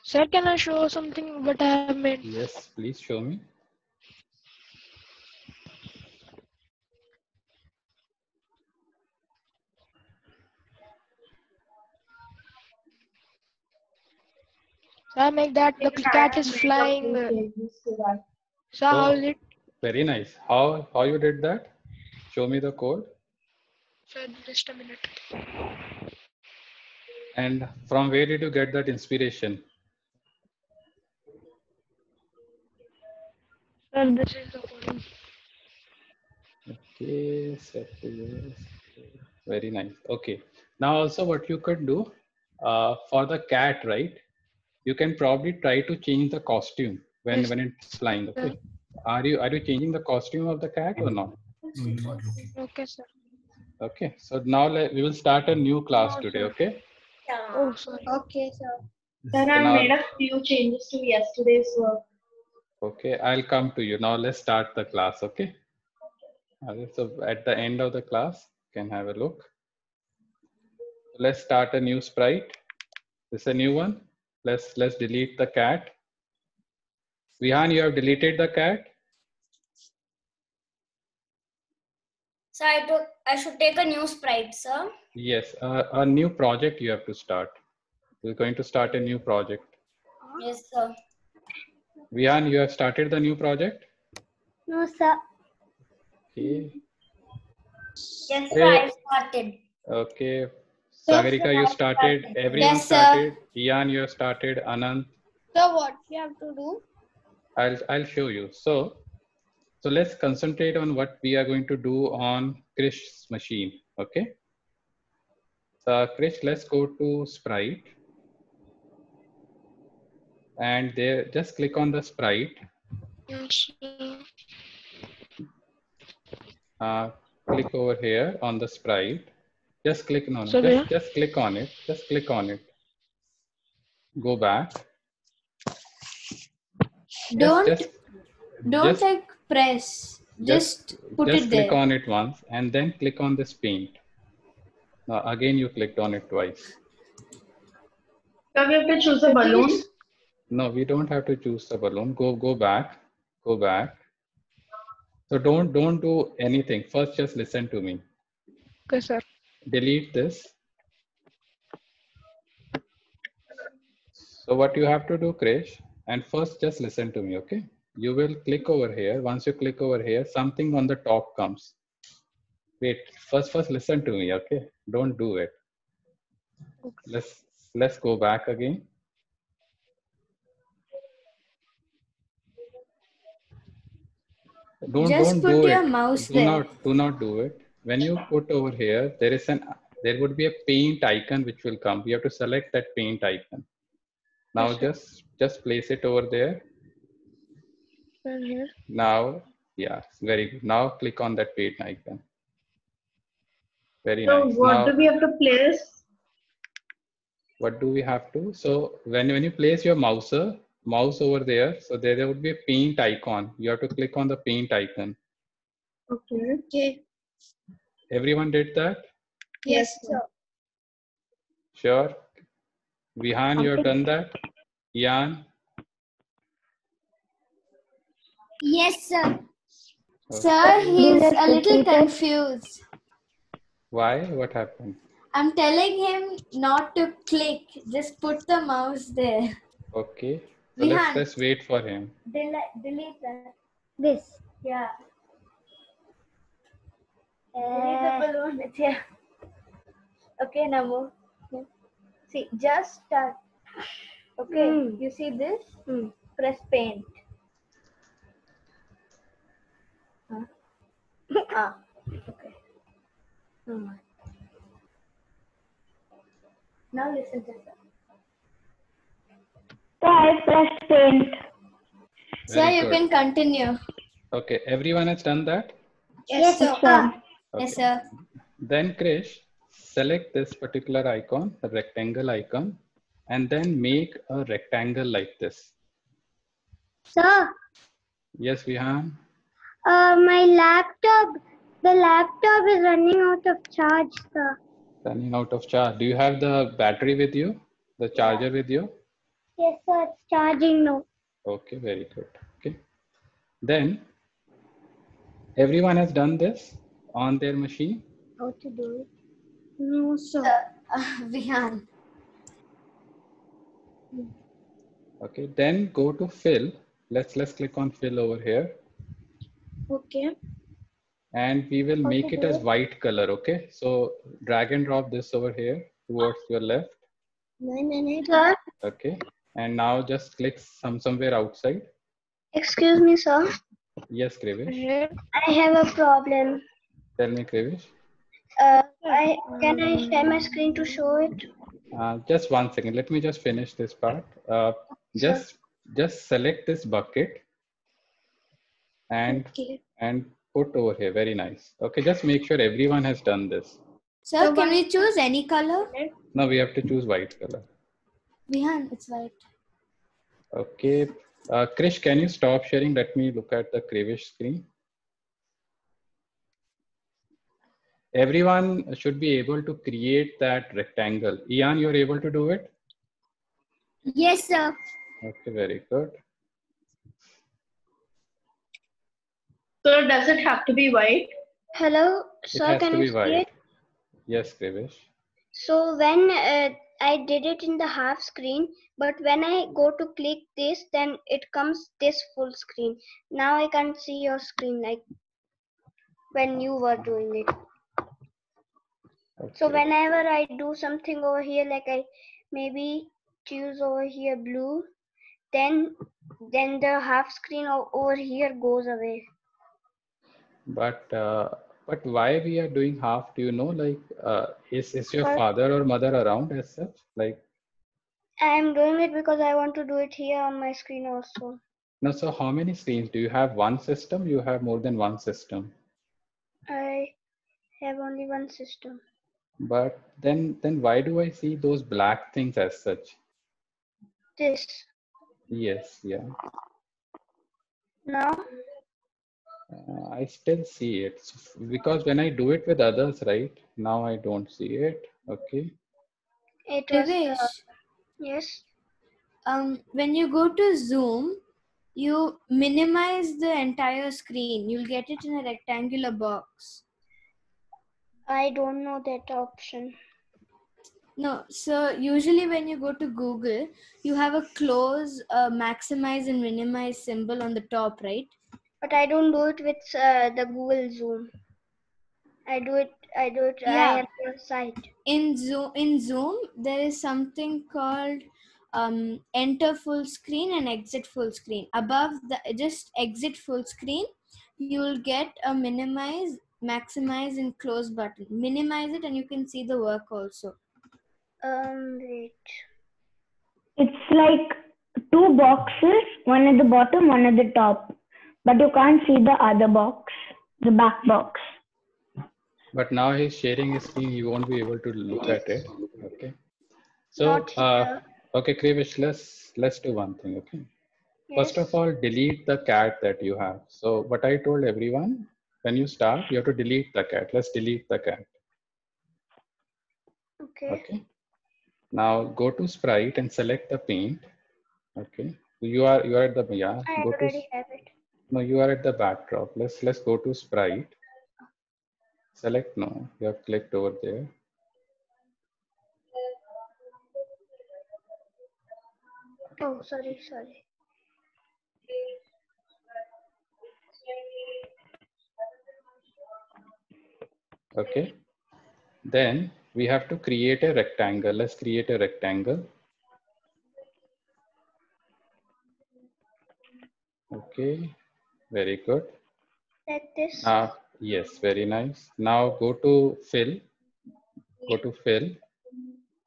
Sir, can I show something what I have made? Yes, please show me. So I make that the cat is flying. So how is Oh, it? very nice. How you did that? Show me the code. Sir, just a minute. And from where did you get that inspiration? Sir, this is the coding. Okay, very nice. Okay. Now also what you could do for the cat, right? You can probably try to change the costume when Yes. it's flying. Okay. Are you changing the costume of the cat or not? Okay, sir. Okay. So now we will start a new class today. Okay. Oh, sorry. Okay, sir. Then So I now, made a few changes to yesterday's work. okay, I'll come to you. Now let's start the class. Okay. So at the end of the class, you can have a look. Let's start a new sprite. This is a new one. Let's delete the cat. Vihan, you have deleted the cat. So I should take a new sprite, sir. Yes, a new project you have to start. We're going to start a new project. Yes, sir. Vihan, you have started the new project? No, sir. Okay. Yes, sir. I started. Okay. Sagarika, you started. Everyone Yes, sir. started. Ian, you have started. Anand. So what you have to do? I'll show you. So let's concentrate on what we are going to do on Krish's machine. Okay. So Krish, let's go to Sprite. And there, just click on the Sprite. Yes, sir. Click over here on the Sprite. Just click on So it. where? Just click on it. Just click on it. Go back. Don't Just like press. Just put it click there. on it once and then click on this paint. Now again you clicked on it twice. So we have to choose a balloon. No, we don't have to choose the balloon. Go back. Go back. So don't do anything. First just listen to me. Okay, sir. Delete this. So what you have to do, Krish, and first just listen to me, okay? You will click over here. Once you click over here, something on the top comes. Wait, first listen to me, okay? Don't do it. Let's go back again. Don't put do your it. mouse do there. not do it. When you put over here, there would be a paint icon which will come. You have to select that paint icon. Now Yes, just place it over there. sir, here. Now, yeah, very good. Now click on that paint icon. Very So nice. what Now, do we have to place? what do we have to? So when you place your mouse over there, so there would be a paint icon. You have to click on the paint icon. Okay. Okay. Everyone did that? Yes, sir. Sure. Vihan, you have done that? Ian? Yes, sir. Okay. Sir, he's a little confused. Why? What happened? I'm telling him not to click. Just put the mouse there. Okay. So Vihan. let's wait for him. Delete that. This. Yeah. Delete the balloon. It's here. Okay, now move. Yeah. See, just start. Okay, you see this? Press paint. Okay. Now listen to that. So I pressed paint. Sir, Very you good. can continue. Okay. Everyone has done that? Yes, sir. Okay. Yes, sir. Then Krish, select this particular icon, the rectangle icon, and then make a rectangle like this. Sir, Yes, Vihan? My laptop. The laptop is running out of charge, sir. Running out of charge. Do you have the battery with you? The charger with you? Yes, sir. It's charging now. Okay, very good. Okay. Then everyone has done this on their machine. How to do it? No, sir. Vihan. Okay, then go to fill. Let's click on fill over here. Okay. And we will make it as white color. Okay, so drag and drop this over here towards your left. Sir, Okay, and now just click somewhere outside. excuse me, sir. Yes, Krivish. I have a problem. Tell me, Krivish. Can I share my screen to show it? Just 1 second. Let me just finish this part. Just select this bucket and put over here. Very nice. Okay, just make sure everyone has done this. Sir, can we choose any color? No, we have to choose white color. Vihan, it's white. Okay. Krish, can you stop sharing? Let me look at the Krivish screen. Everyone should be able to create that rectangle. Ian, you're able to do it? Yes, sir. Okay, very good. So does it have to be white? Hello, It sir. has Can to you be see white. it? Yes, Krivish. So when I did it in the half screen, but when I go to click this, then it comes this full screen. Now I can't see your screen like when you were doing it. Okay. So whenever I do something over here, like I maybe choose over here blue, then the half screen over here goes away. But why we are doing half? Do you know? Like, is your father or mother around as such? Like, I'm doing it because I want to do it here on my screen also. no. So how many screens do you have? One system? You have more than one system? I have only one system. But then why do I see those black things as such? This. Yes, yeah. Now? I still see it because when I do it with others, right? Now I don't see it. Okay. It was. Krivish, Yes. when you go to Zoom, you minimize the entire screen. You'll get it in a rectangular box. I don't know that option. No, so usually when you go to Google, you have a close, maximize and minimize symbol on the top, right? But I don't do it with the Google Zoom. I do it. Yeah. I have a site. In Zoom, there is something called enter full screen and exit full screen. Above the just exit full screen, you will get a minimize, maximize and close button. Minimize it and you can see the work also. Wait. It's like two boxes, one at the bottom, one at the top. But you can't see the other box, the back box. But now he's sharing his screen, you won't be able to look at it. Okay. So, okay, Krivish, let's do one thing, okay? Yes. First of all, delete the cat that you have. So what I told everyone, when you start, you have to delete the cat. Let's delete the cat. Okay. Now go to sprite and select the paint. Okay. You are at the I already have it. No, you are at the backdrop. Let's go to sprite. Select no. You have clicked over there. Oh, sorry. Okay. Then we have to create a rectangle. Let's create a rectangle. Okay. Very good. Like this? Yes, very nice. Now go to fill. Go to fill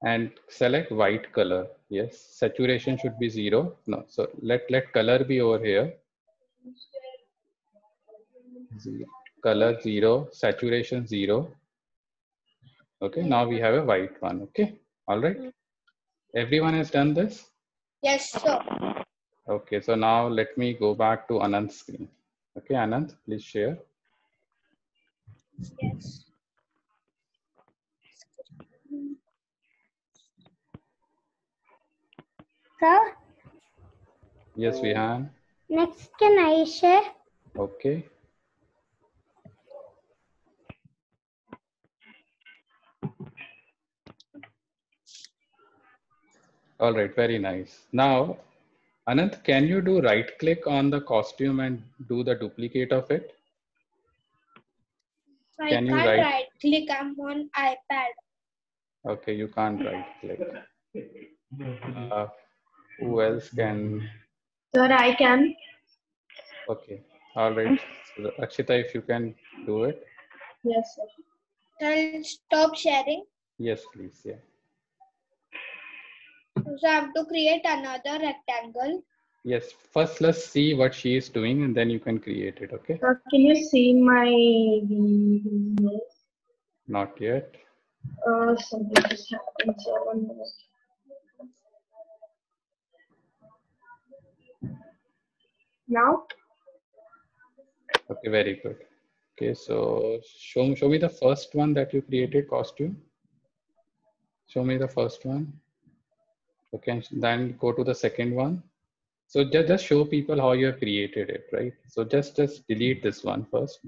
and select white color. Yes, saturation should be 0. No, so let color be over here. Color 0, saturation 0. Okay, now we have a white one. Okay, all right. Everyone has done this? Yes, sir. Okay, so now let me go back to Anand's screen. Okay, Anand, please share. Yes. Sir, Yes, Vihan. next can I share? Okay. All right, very nice. Now, Anand, can you do right click on the costume and do the duplicate of it? I Can you can't right? right click. I'm on iPad. Okay, you can't right click. Who else can? Sir, I can. Okay, all right. So, Akshita, if you can do it. Yes, sir. I'll stop sharing. Yes, please. Yeah. So I have to create another rectangle. Yes. First, let's see what she is doing, and then you can create it. Okay. Sir, can you see my videos? Not yet. Something just happened. So 1 minute. Now? Okay. Very good. Okay. So show me the first one that you created costume. Show me the first one. Okay. Then go to the second one. So just show people how you have created it, right? So just delete this one first.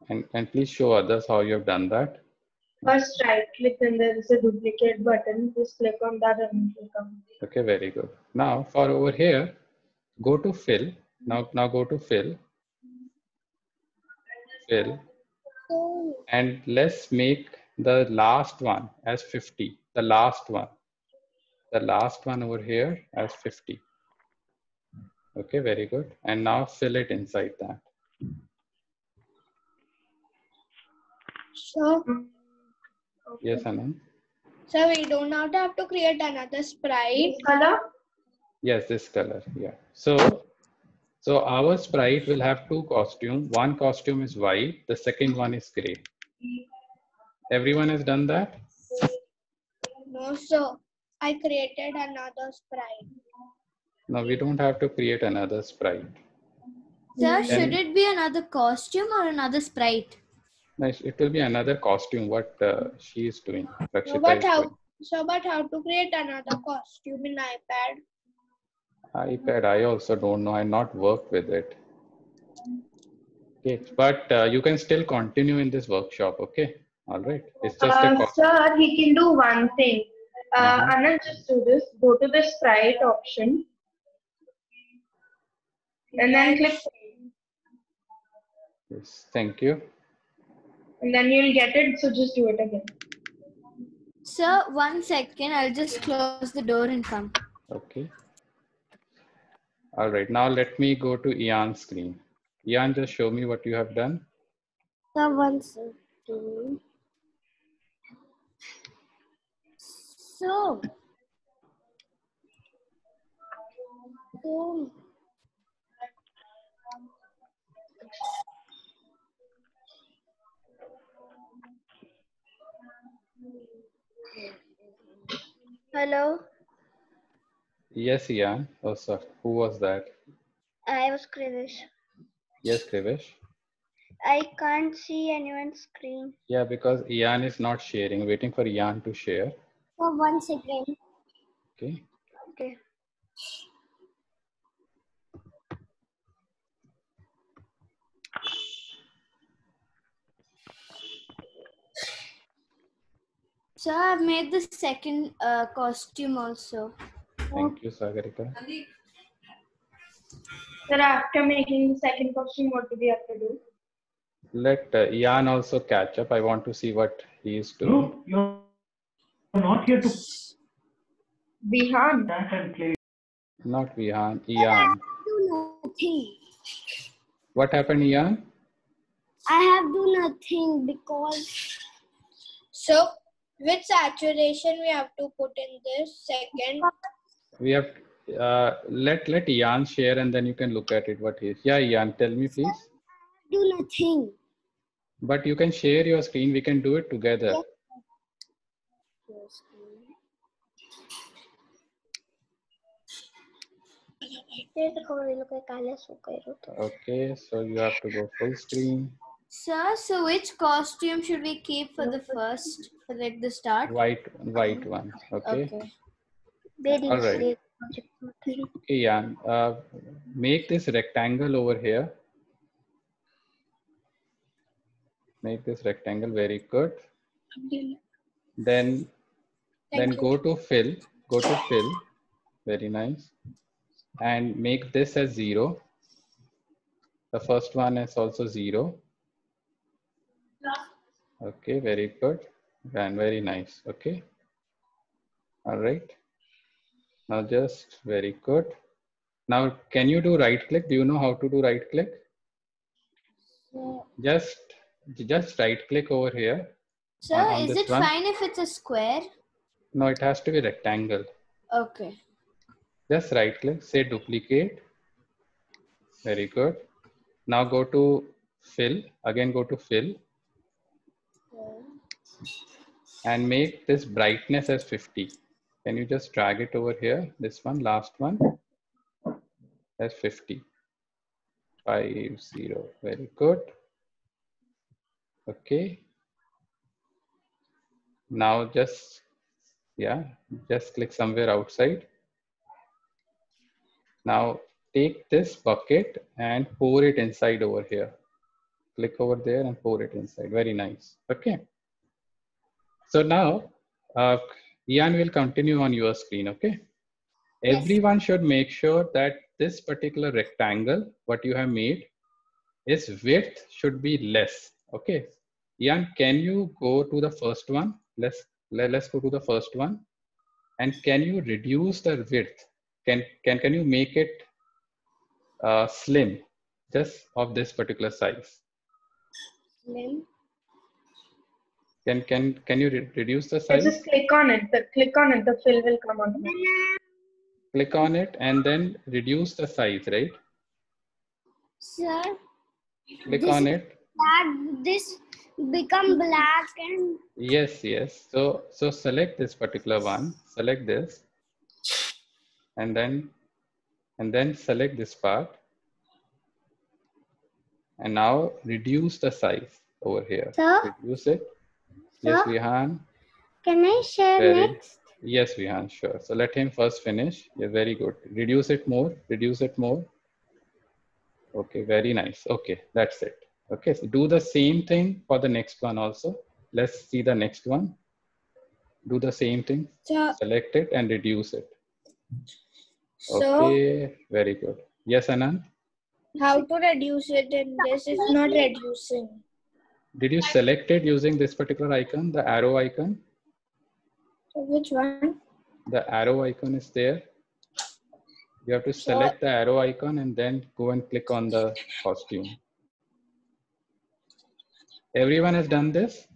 And please show others how you have done that. First right click and there is a duplicate button. Just click on that and it will come. Okay, very good. Now for over here, go to fill. Now go to fill. Fill. And let's make the last one as 50. The last one. The last one over here as 50. Okay, very good. And now fill it inside that. So, Yes, Anand. so we do not have to create another sprite. This color? Yes, this color. Yeah. So our sprite will have two costumes. One costume is white. The second one is gray. Everyone has done that? No, so I created another sprite. No, we don't have to create another sprite. Sir, should it be another costume or another sprite? Nice. It will be another costume. What she is doing. No, Rakshita but is how? doing. So, but how to create another costume in iPad? iPad, I also don't know. I not worked with it. Okay, but you can still continue in this workshop. Okay, all right. It's just a costume. Sir, he can do one thing. Anand, just do this. Go to the sprite option. And then click. Yes, thank you. And then you'll get it. So just do it again. Sir, 1 second. I'll just close the door and come. Okay. All right. Now let me go to Ian's screen. Ian, just show me what you have done. Sir, 1 second. So, hello, Yes, Ian. Oh, sorry. Who was that? I was Krivish. Yes, Krivish. I can't see anyone's screen. Yeah, because Ian is not sharing. Waiting for Ian to share. For 1 second. Okay. Okay. So I've made the second costume also. Thank you, Sagarika. Sir, after making the second costume, what do we have to do? Let Ian also catch up. I want to see what he is doing. No, you're not here to Vihan. dance and play. Not Vihan, Ian. Do nothing. What happened, Ian? I have do nothing because So, which saturation we have to put in this second? We have let Ian share and then you can look at it. What is? Yeah, Ian, tell me please. do nothing. But you can share your screen. We can do it together. Okay, so you have to go full screen. Sir, so which costume should we keep for the first, for like the start? White one. Okay. Okay. All right. Okay, Jan. Make this rectangle over here. Make this rectangle very good. Then go to fill. Go to fill. Very nice. And make this as 0. The first one is also 0. Okay, very good. And very nice. Okay. All right. Now just very good. Now, can you do right click? Do you know how to do right click? Just right click over here. Sir, on is this it one. fine if it's a square? No, it has to be rectangle. Okay. Just right click, say duplicate. Very good. Now go to fill. Again, go to fill. And make this brightness as 50. Can you just drag it over here? This one, last one, as 50. 50. Very good. Okay. Now just click somewhere outside. Now take this bucket and pour it inside over here. Click over there and pour it inside. Very nice. Okay. So now, Ian will continue on your screen. Okay. Yes. Everyone should make sure that this particular rectangle, what you have made, its width should be less. Okay. Ian, can you go to the first one? Let's go to the first one. And can you reduce the width? Can you make it slim, just of this particular size? Slim. Can you reduce the size? Just click on it. Click on it. The fill will come on. Click on it and then reduce the size, right? Sir, Click on it. this become black and Yes. So select this particular one. Select this, and then select this part. And now reduce the size over here. Sir? Reduce it. Yes, Sir? Vihan. can I share next? Yes, Vihan, sure. So let him first finish. Yeah, very good. Reduce it more. Reduce it more. Okay, very nice. Okay, that's it. Okay, so do the same thing for the next one also. Let's see the next one. Do the same thing. Sir, Select it and reduce it. Okay, very good. Yes, Anand? how to reduce it and this is not reducing. Did you select it using this particular icon, the arrow icon? So which one? The arrow icon is there. You have to select the arrow icon and then go and click on the costume. Everyone has done this?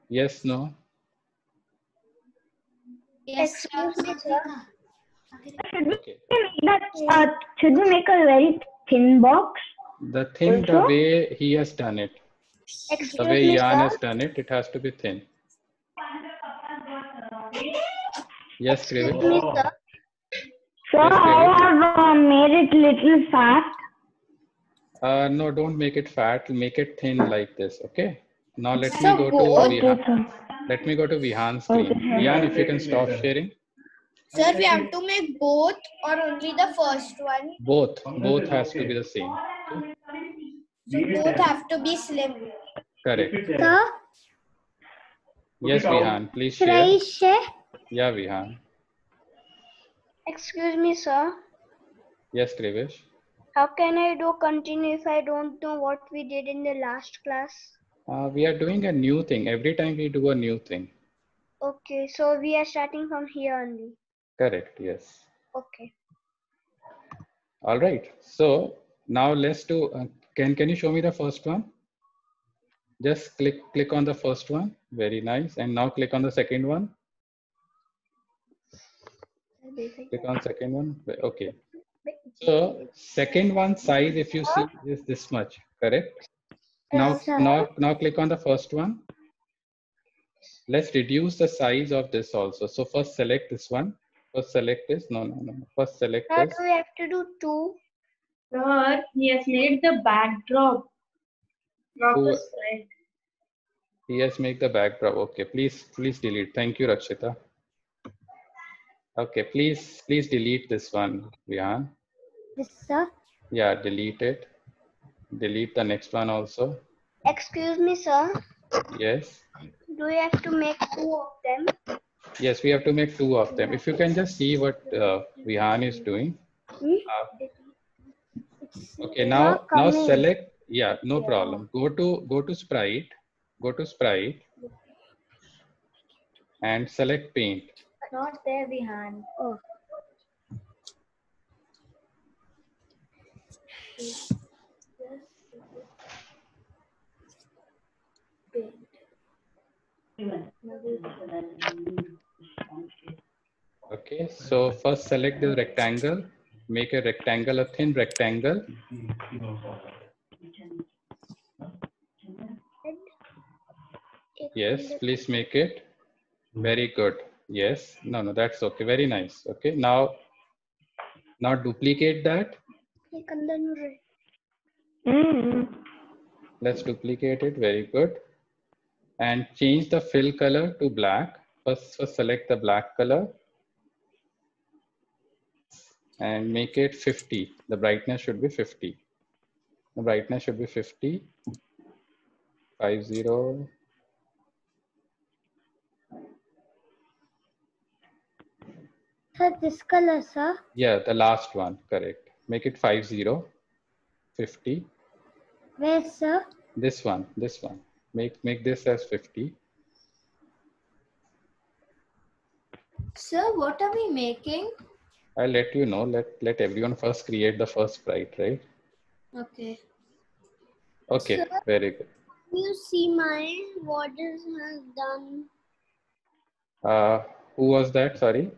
Yes, no? Yes, sir. Okay. Should we make a very thin box? The thing, the Also? way he has done it, the way Jan has done it, it has to be thin. Yes, Krivish? So Yes, I have made it little fat. No, don't make it fat. Make it thin like this. Okay. Now let me go to Vihan. Let me go to Vihan's screen. Vihan, if you can stop sharing. Sir, we have to make both or only the first one? Both has to be the same. Okay? So both have to be slim. Correct. Sir, Yes, Vihan, please should share. I share? Yeah, Vihan. Excuse me, sir. Yes, Krivish. How can I do continue if I don't know what we did in the last class? We are doing a new thing. Every time we do a new thing. Okay, so we are starting from here only. Correct, yes. Okay. All right. So now let's do, can you show me the first one? Just click on the first one. Very nice. And now click on the second one. Click on second one. Okay. So second one size, if you see, is this much, correct? Now click on the first one. let's reduce the size of this also. So first select this one. First select this. No. First select Sir, this. do we have to do 2? Sir, he has made the backdrop, not Who- the sprite. He has made the backdrop. Okay, please delete. Thank you, Rakshita. Okay, please delete this one, Vihan. This, sir. Yeah, delete it. Delete the next one also. Excuse me, sir. Yes. Do we have to make 2 of them? Yes, we have to make 2 of them. If you can just see what Vihan is doing. Okay, now select. Yeah, no problem. Go to sprite. Go to sprite and select paint. Not there, Vihan. Oh. Okay, so first select the rectangle. Make a rectangle, a thin rectangle. Yes, please make it. Very good. Yes. No, that's okay. Very nice. Okay. Now duplicate that. Let's duplicate it. Very good. And change the fill color to black. First select the black color. And make it 50. The brightness should be 50. The brightness should be 50. 50. Sir, this color, sir. Yeah, the last one, correct. Make it 50. 50. Where, sir? This one. Make this as 50. Sir, what are we making? I'll let you know. Let everyone first create the first sprite, right? Okay. Okay, Sir? very good. You see mine? What is has done? Who was that? Sorry.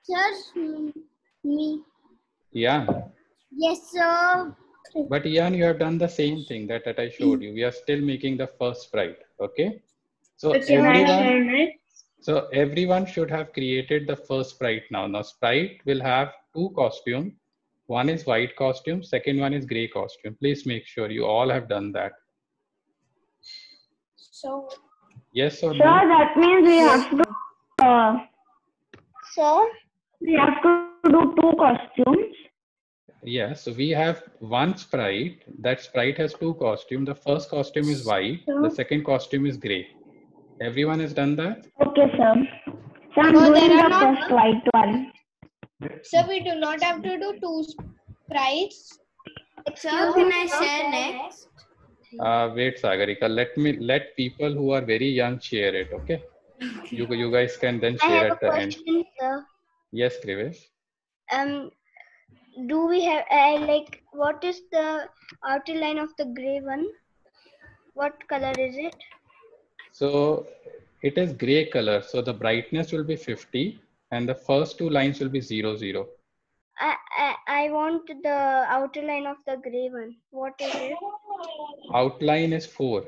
Sir, me. Ian. Yes, sir. But Ian, you have done the same thing that I showed you. We are still making the first sprite. Okay. So Can I share next? So everyone should have created the first sprite now. Now sprite will have 2 costumes. One is white costume, second one is gray costume. Please make sure you all have done that. So, Yes or So no? that means we have to sir, we have to do 2 costumes. Yes, so we have one sprite. That sprite has 2 costumes. The first costume is white. The second costume is gray. Everyone has done that? Okay, sir. So I'm No, doing there are the not- first white one. sir, we do not have to do 2 sprites. Sir, can I share next? Wait, Sagarika. Let people who are very young share it. Okay. You guys can then I share have at a the end. question, sir. Yes, Krivesh. Do we have like what is the outer line of the gray one? What color is it? So it is gray color. So the brightness will be 50 and the first 2 lines will be 0, 0. I want the outer line of the gray one. What is it? Outline is 4.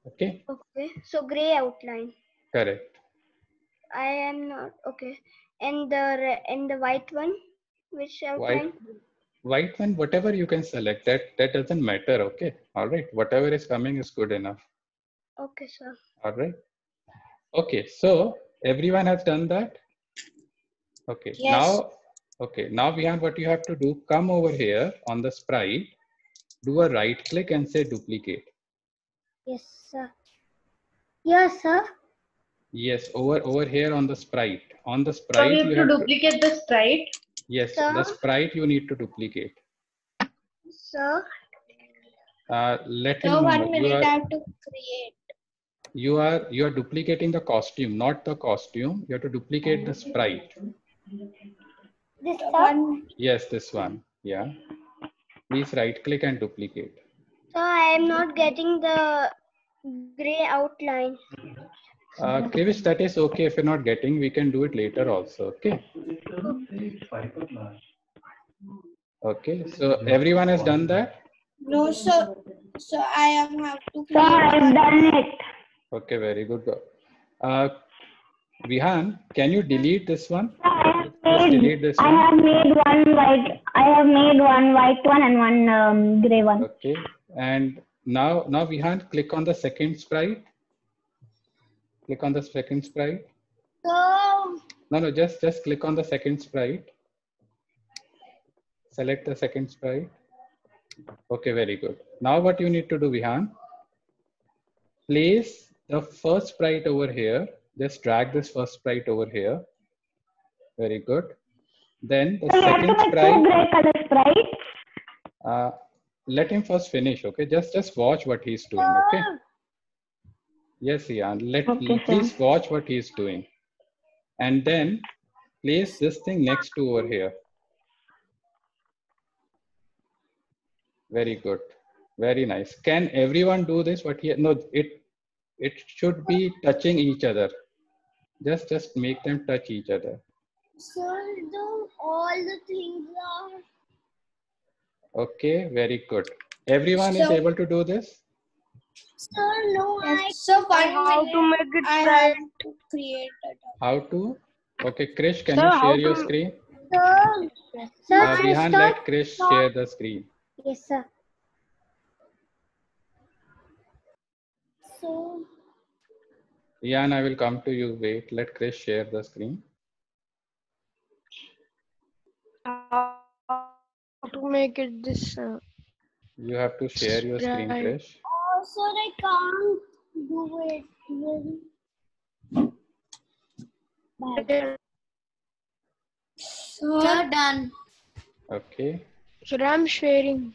Okay. Okay, so gray outline. Correct. I am not okay. And the white one, which outline? White one, whatever you can select. That doesn't matter. Okay. All right. Whatever is coming is good enough. Okay, sir. All right. Okay. So everyone has done that. Okay. Yes. Now Vihan, what you have to do, come over here on the sprite, do a right click and say duplicate. Yes, sir. Yes, sir. Yes, over here on the sprite. On the So sprite, we have you to have to, duplicate the sprite. yes, Sir? the sprite you need to duplicate. Sir. Let him So know. 1 minute I have to create. You are duplicating the costume, not the costume. You have to duplicate the sprite. This one. Yes, this one. Yeah. Please right click and duplicate. So I am not getting the gray outline. Krivish, that is okay. If you're not getting, we can do it later also. Okay. Okay. So everyone has done that? No, sir. So I am have to So I've done it. Okay, very good. Vihan, can you delete this one? I Just delete this one. have made one white. I have made one white one and one gray one. Okay, and now Vihan, click on the second sprite. Click on the second sprite. So, No, just click on the second sprite. Select the second sprite. Okay, very good. Now what you need to do, Vihan, place the first sprite over here. Just drag this first sprite over here. Very good. Then the So you have second to put two sprite, gray color sprites. let him first finish. Okay, just watch what he's doing. Okay. Yes, Ian. Okay, please watch what he's doing, and then place this thing next to over here. Very good. Very nice. Can everyone do this? What here? No, it should be touching each other. Just make them touch each other. sir, all the things are. Okay, very good. Everyone is able to do this? Sir, no, so How to make it right? to create it. How to? Okay, Krish, can you share your screen? Sir, Vihan, let Krish share the screen. Yes, sir. so Ian, I will come to you. Wait, let Krish share the screen. How to make it this? You have to share your screen, Right. Krish. sir, I can't do it. Sir, done. Okay. So I'm sharing.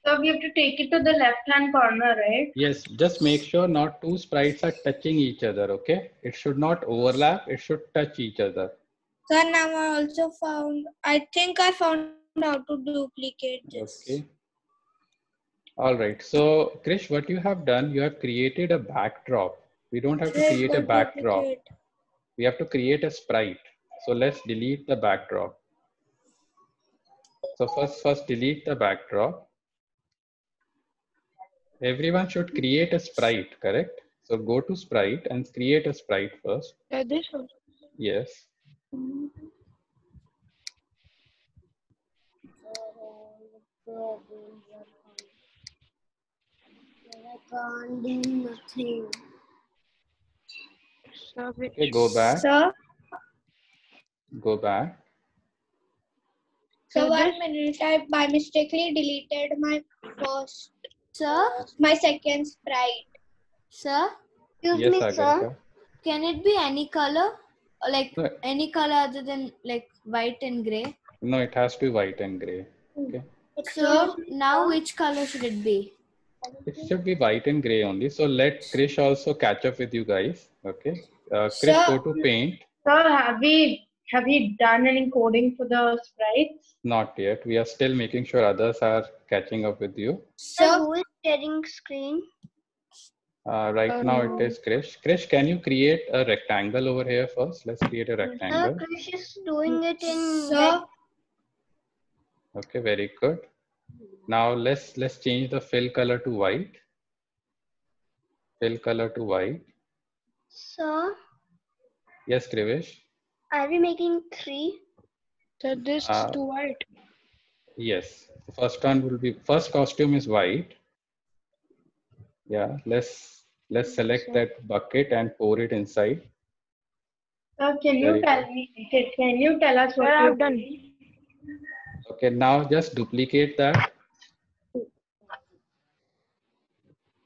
So we have to take it to the left-hand corner, right? Yes, just make sure not two sprites are touching each other, okay? It should not overlap, it should touch each other. Sir, now I also found, I think I found how to duplicate this. Okay. All right. So, Krish, what you have done, you have created a backdrop. We don't have to create a backdrop. We have to create a sprite. So let's delete the backdrop. So first delete the backdrop. Everyone should create a sprite, correct? So go to sprite and create a sprite first. This one. Yes. I can't do nothing. Okay, go back. Sir? Go back. So 1 minute, I by mistakenly deleted my first. Sir? My second sprite. Sir? Excuse Yes, me, Agartha. sir. Can it be any color? Or like No, any color other than like white and gray? no, it has to be white and gray. Okay. So now which color should it be? It should be white and gray only. So let Krish also catch up with you guys. Okay. Krish, Sir. go to paint. Sir, have we done any coding for the sprites? Not yet. We are still making sure others are catching up with you. Sir, who is sharing screen? Right now it is Krish. Krish, can you create a rectangle over here first? Let's create a Sir, rectangle. Krish is doing it in Sir? Okay, very good. Now let's change the fill color to white. Fill color to white. Sir, Yes, Krivish. are we making 3? So this is too white. Yes. The first one will be first costume is white. Yeah. Let's select that bucket and pour it inside. Sir, can Very you tell us what I've you've done. Okay. Now just duplicate that.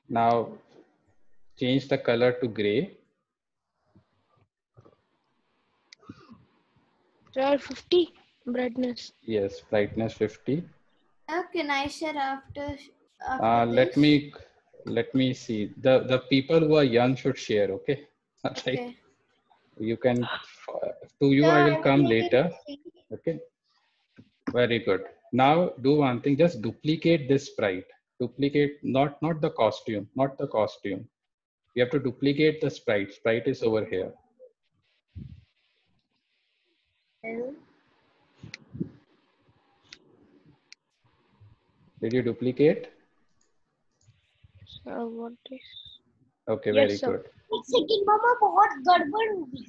Now change the color to gray. So 50 brightness. Yes, brightness 50. Can I share after Let me see. The people who are young should share. Okay. Right. Okay. You can. To you, I will come later. Okay. Very good. Now do one thing. Just duplicate this sprite. Duplicate not the costume. Not the costume. You have to duplicate the sprite. Sprite is over here. Did you duplicate? I want this. Okay, Yes, very sir. good. Second, Mama, बहुत गड़बड़ हो गई.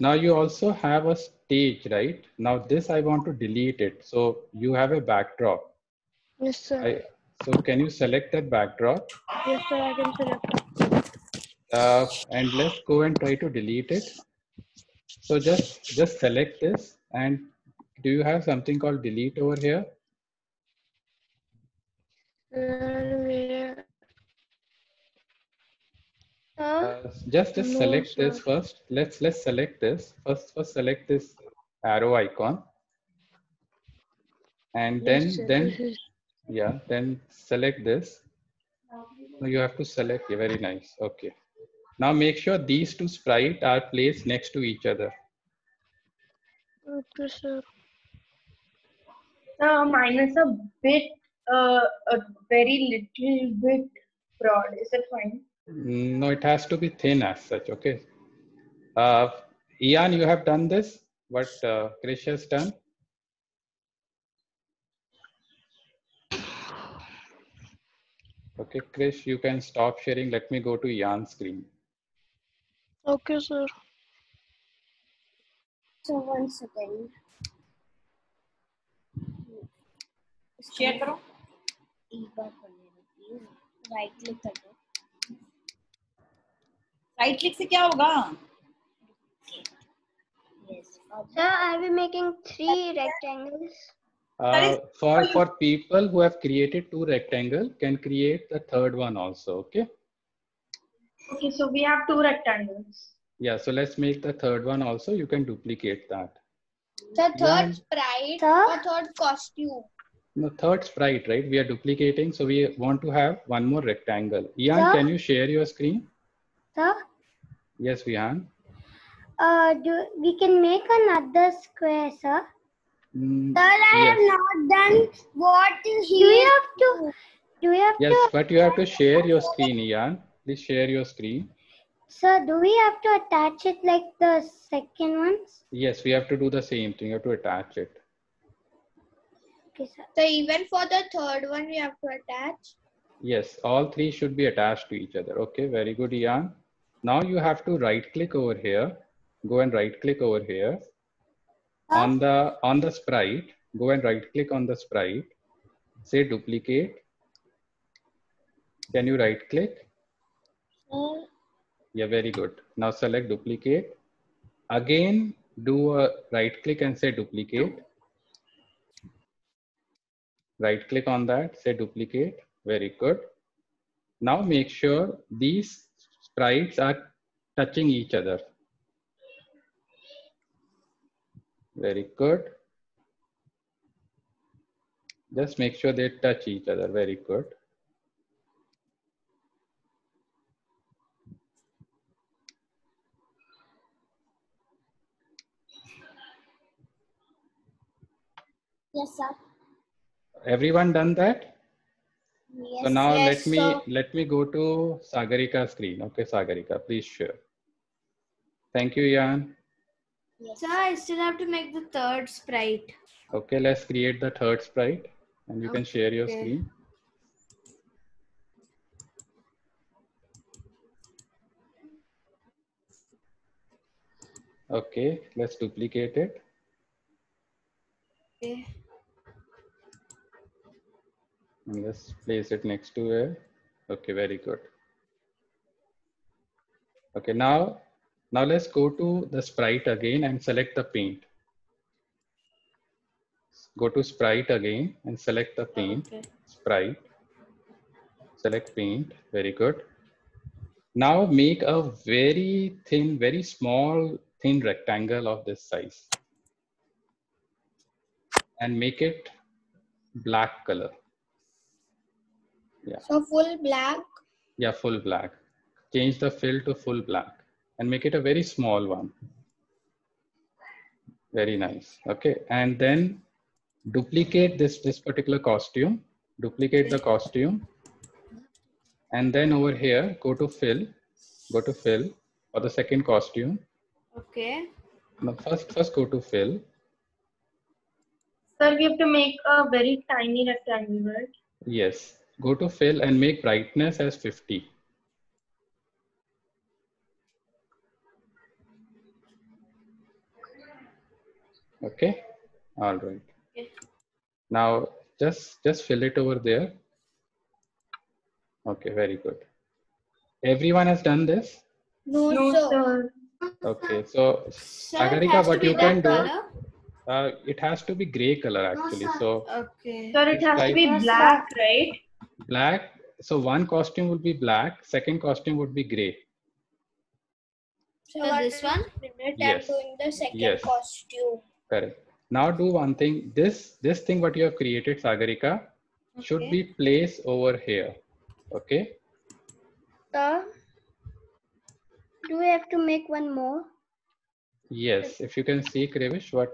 Now you also have a stage, right? Now this I want to delete it. So you have a backdrop. Yes, sir. So can you select that backdrop? Yes, sir. I can select. And let's go and try to delete it. So just select this, and do you have something called delete over here? Just No, select sir. this first. Let's select this first. First select this arrow icon, and Yes, sir. then This is yeah, then select this. No, you have to select. Yeah, very nice. Okay. Now make sure these two sprites are placed next to each other. okay, sir. Mine is a bit, a very little bit broad. Is it fine? No, it has to be thin as such. Okay. Ian, you have done this. What Krish has done. Okay, Krish, you can stop sharing. Let me go to Ian's screen. Okay, sir. So 1 second. Share करो. एक बार कर लेना please. Right click कर दो. Right click से क्या होगा? Yes. Sir, are we making 3 rectangles? For people who have created 2 rectangles, can create the third one also. Okay. Okay, so we have 2 rectangles. Yeah. So let's make the third one also. You can duplicate that. The third Ian, sprite Sir? or third costume. no, third sprite, right? We are duplicating. So we want to have one more rectangle. Ian, Sir? can you share your screen? Sir? Yes, Vihan. We can make another square, sir. Yes. not done what is here. Do you have Yes, to, but you have to share your screen, Ian. Please share your screen. sir, do we have to attach it like the second ones? Yes, we have to do the same thing. You have to attach it. Okay, sir. So even for the third one, we have to attach. Yes, all 3 should be attached to each other. Okay, very good, Ian. Now you have to right click over here. Go and right click over here. On the sprite, go and right click on the sprite. Say duplicate. Can you right click? Yeah, very good. Now select duplicate. Again, do a right click and say duplicate. Right click on that, say duplicate. Very good. Now make sure these sprites are touching each other. Very good. Just make sure they touch each other. Very good. Yes, sir. Everyone done that? Yes. So now Yes, let me go to Sagarika's screen. Okay, Sagarika, please share. Thank you, Ian. So I still have to make the third sprite. Okay, let's create the third sprite and you can share your Okay. screen. Okay, let's duplicate it. Okay. And let's place it next to it. Okay, very good. Okay, now let's go to the sprite again and select the paint. Go to sprite again and select the paint. Okay. Sprite. Select paint. Very good. Now make a very thin, very small, thin rectangle of this size. And make it black color. Yeah. So full black. Yeah, full black. Change the fill to full black and make it a very small one. Very nice. Okay. And then duplicate this particular costume. Duplicate the costume. And then over here, go to fill for the second costume. Okay. Now first go to fill. Sir, we have to make a very tiny rectangle, right? Yes. Go to fill and make brightness as 50. Okay, all right. Okay. Now just fill it over there. Okay, very good. Everyone has done this? No, No, sir. sir. Okay, so Sir, it Sagarika, has to what be you that can do, color. it has to be gray color actually. So Okay. Sir, it it's has to like be black, right? black. So one costume would be black, second costume would be gray. So this one? Yes. the second Yes. costume. Correct. Now do one thing. This thing what you have created, Sagarika, should Okay. be placed over here. Okay. Sir, do we have to make one more? Yes. If you can see, Krivish, what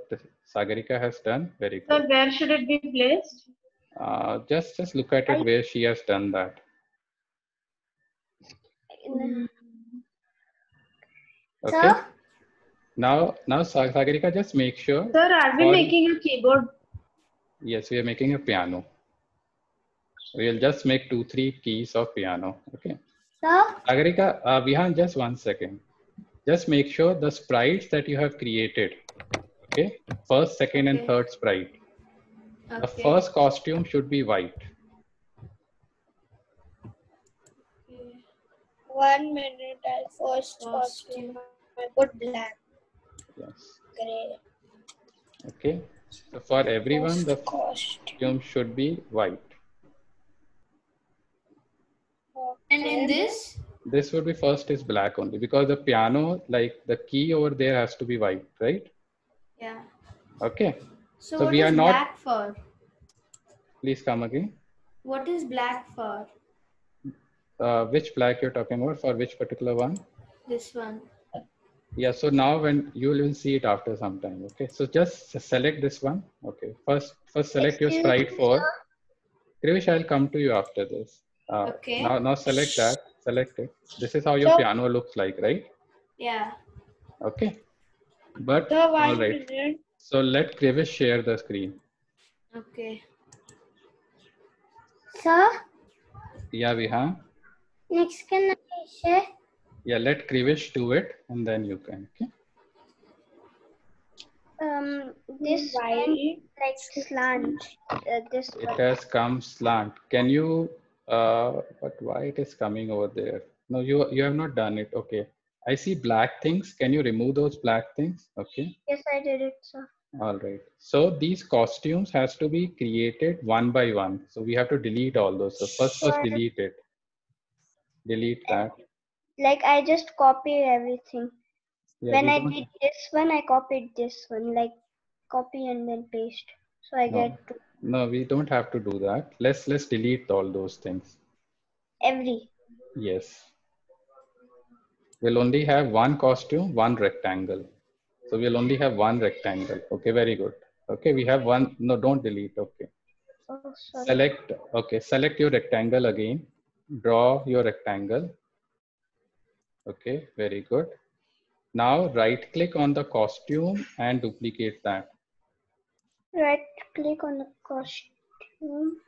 Sagarika has done, very Sir, good. where should it be placed? Just look at it where she has done that. Okay. Sir? Now Sagarika, just make sure. Sir, are we for- making a keyboard? Yes, we are making a piano. We'll just make 2-3 keys of piano. Okay. Sir? Sagarika, Vihan, just 1 second. Just make sure the sprites that you have created. Okay. First, second, and Okay. third sprite. The Okay. first costume should be white. 1 minute. I'll first costume. I put black. Yes. Gray. Okay. So for everyone, the Costume. costume should be white. And in this? This would be first is black only because the piano, like the key over there has to be white, right? Yeah. Okay. So, So what we is are not- black for? Please come again. What is black for? Which black you're talking about, for which particular one? This one. Yeah, so now when you will see it after some time. Okay, so just select this one. Okay, first select your sprite for. Krivish, I'll come to you after this. Okay. Now select that. Select it. This is how your So- piano looks like, right? Yeah. Okay. But Sir, all 1 right. minute. So let Krivish share the screen. Okay. Sir, Yeah, Vihan. next can I share? Yeah, let Krivish do it, and then you can. Okay. This one like slant. This It one. has come slant. Can you? But why it is coming over there? No, you have not done it. Okay. I see black things. Can you remove those black things? Okay. Yes, I did it, sir. All right. So these costumes has to be created one by one. So we have to delete all those. So first delete it. Delete that. Like I just copied everything. Yeah, When we I don't- did this one, I copied this one. Like copy and then paste. So I No. get to No, we don't have to do that. Let's delete all those things. every. Yes. We'll only have one costume, one rectangle. So we'll only have one rectangle. Okay, very good. Okay, we have one. No, don't delete. Okay. Oh, sorry. Select. Okay, select your rectangle again. Draw your rectangle. Okay, very good. Now right click on the costume and duplicate that. Right click on the costume.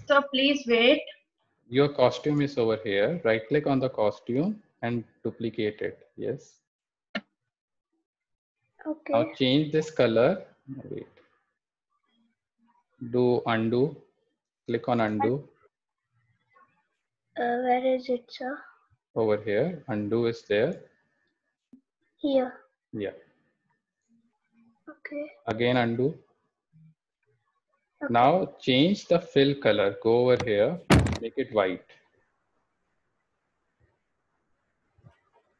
So please wait. Your costume is over here. Right click on the costume and duplicate it. Yes. Okay. Now change this color. Wait. Do undo. Click on undo. Where is it, sir? Over here. Undo is there. Here. Yeah. Okay. Again undo. Okay. Now change the fill color. Go over here. Make it white.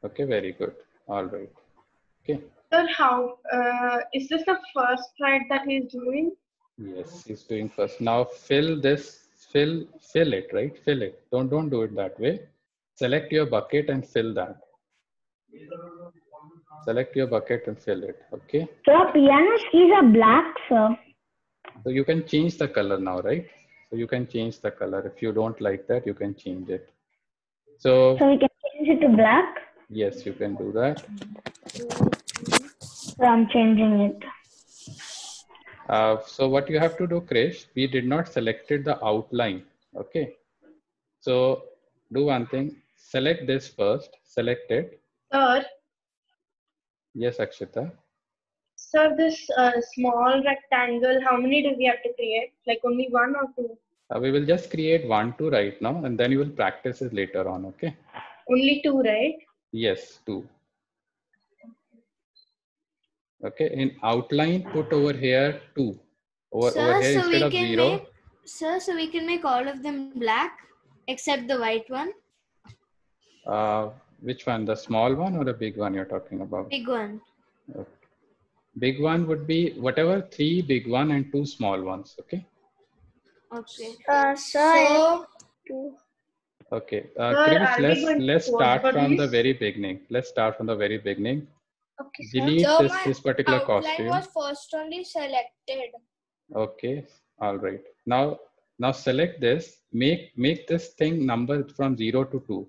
Okay, very good. All right. Okay. Sir, how is this the first slide that he's doing? Yes, he's doing first. Now fill this. Fill it, right? Fill it. Don't do it that way. Select your bucket and fill that. Select your bucket and fill it. Okay. So piano keys are black, sir. So you can change the color now, right? So you can change the color. If you don't like that, you can change it. So So we can change it to black. yes, you can do that. So I'm changing it. So what you have to do, Krish, we did not selected the outline. Okay. So do one thing. Select this first. Select it. Sir, Yes, Akshita. sir, this small rectangle, how many do we have to create? Like only one or two? We will just create 1, 2 right now, and then you will practice it later on. Okay. Only two, right? Yes, 2. Okay. In outline, put over here 2. Over here so instead we of can 0. make, sir, so we can make all of them black except the white one. Which one? The small one or the big one you're talking about? Big one. Okay. Big one would be whatever 3 big one and 2 small ones. Okay. Okay. So Okay. Sir, Krivish, are we going to let's pause start for from the these? very beginning. Let's start from the very beginning. okay, sir. Delete So this particular outline costume. was first only selected. Okay. All right. Now select this. Make this thing number from 0 to 2.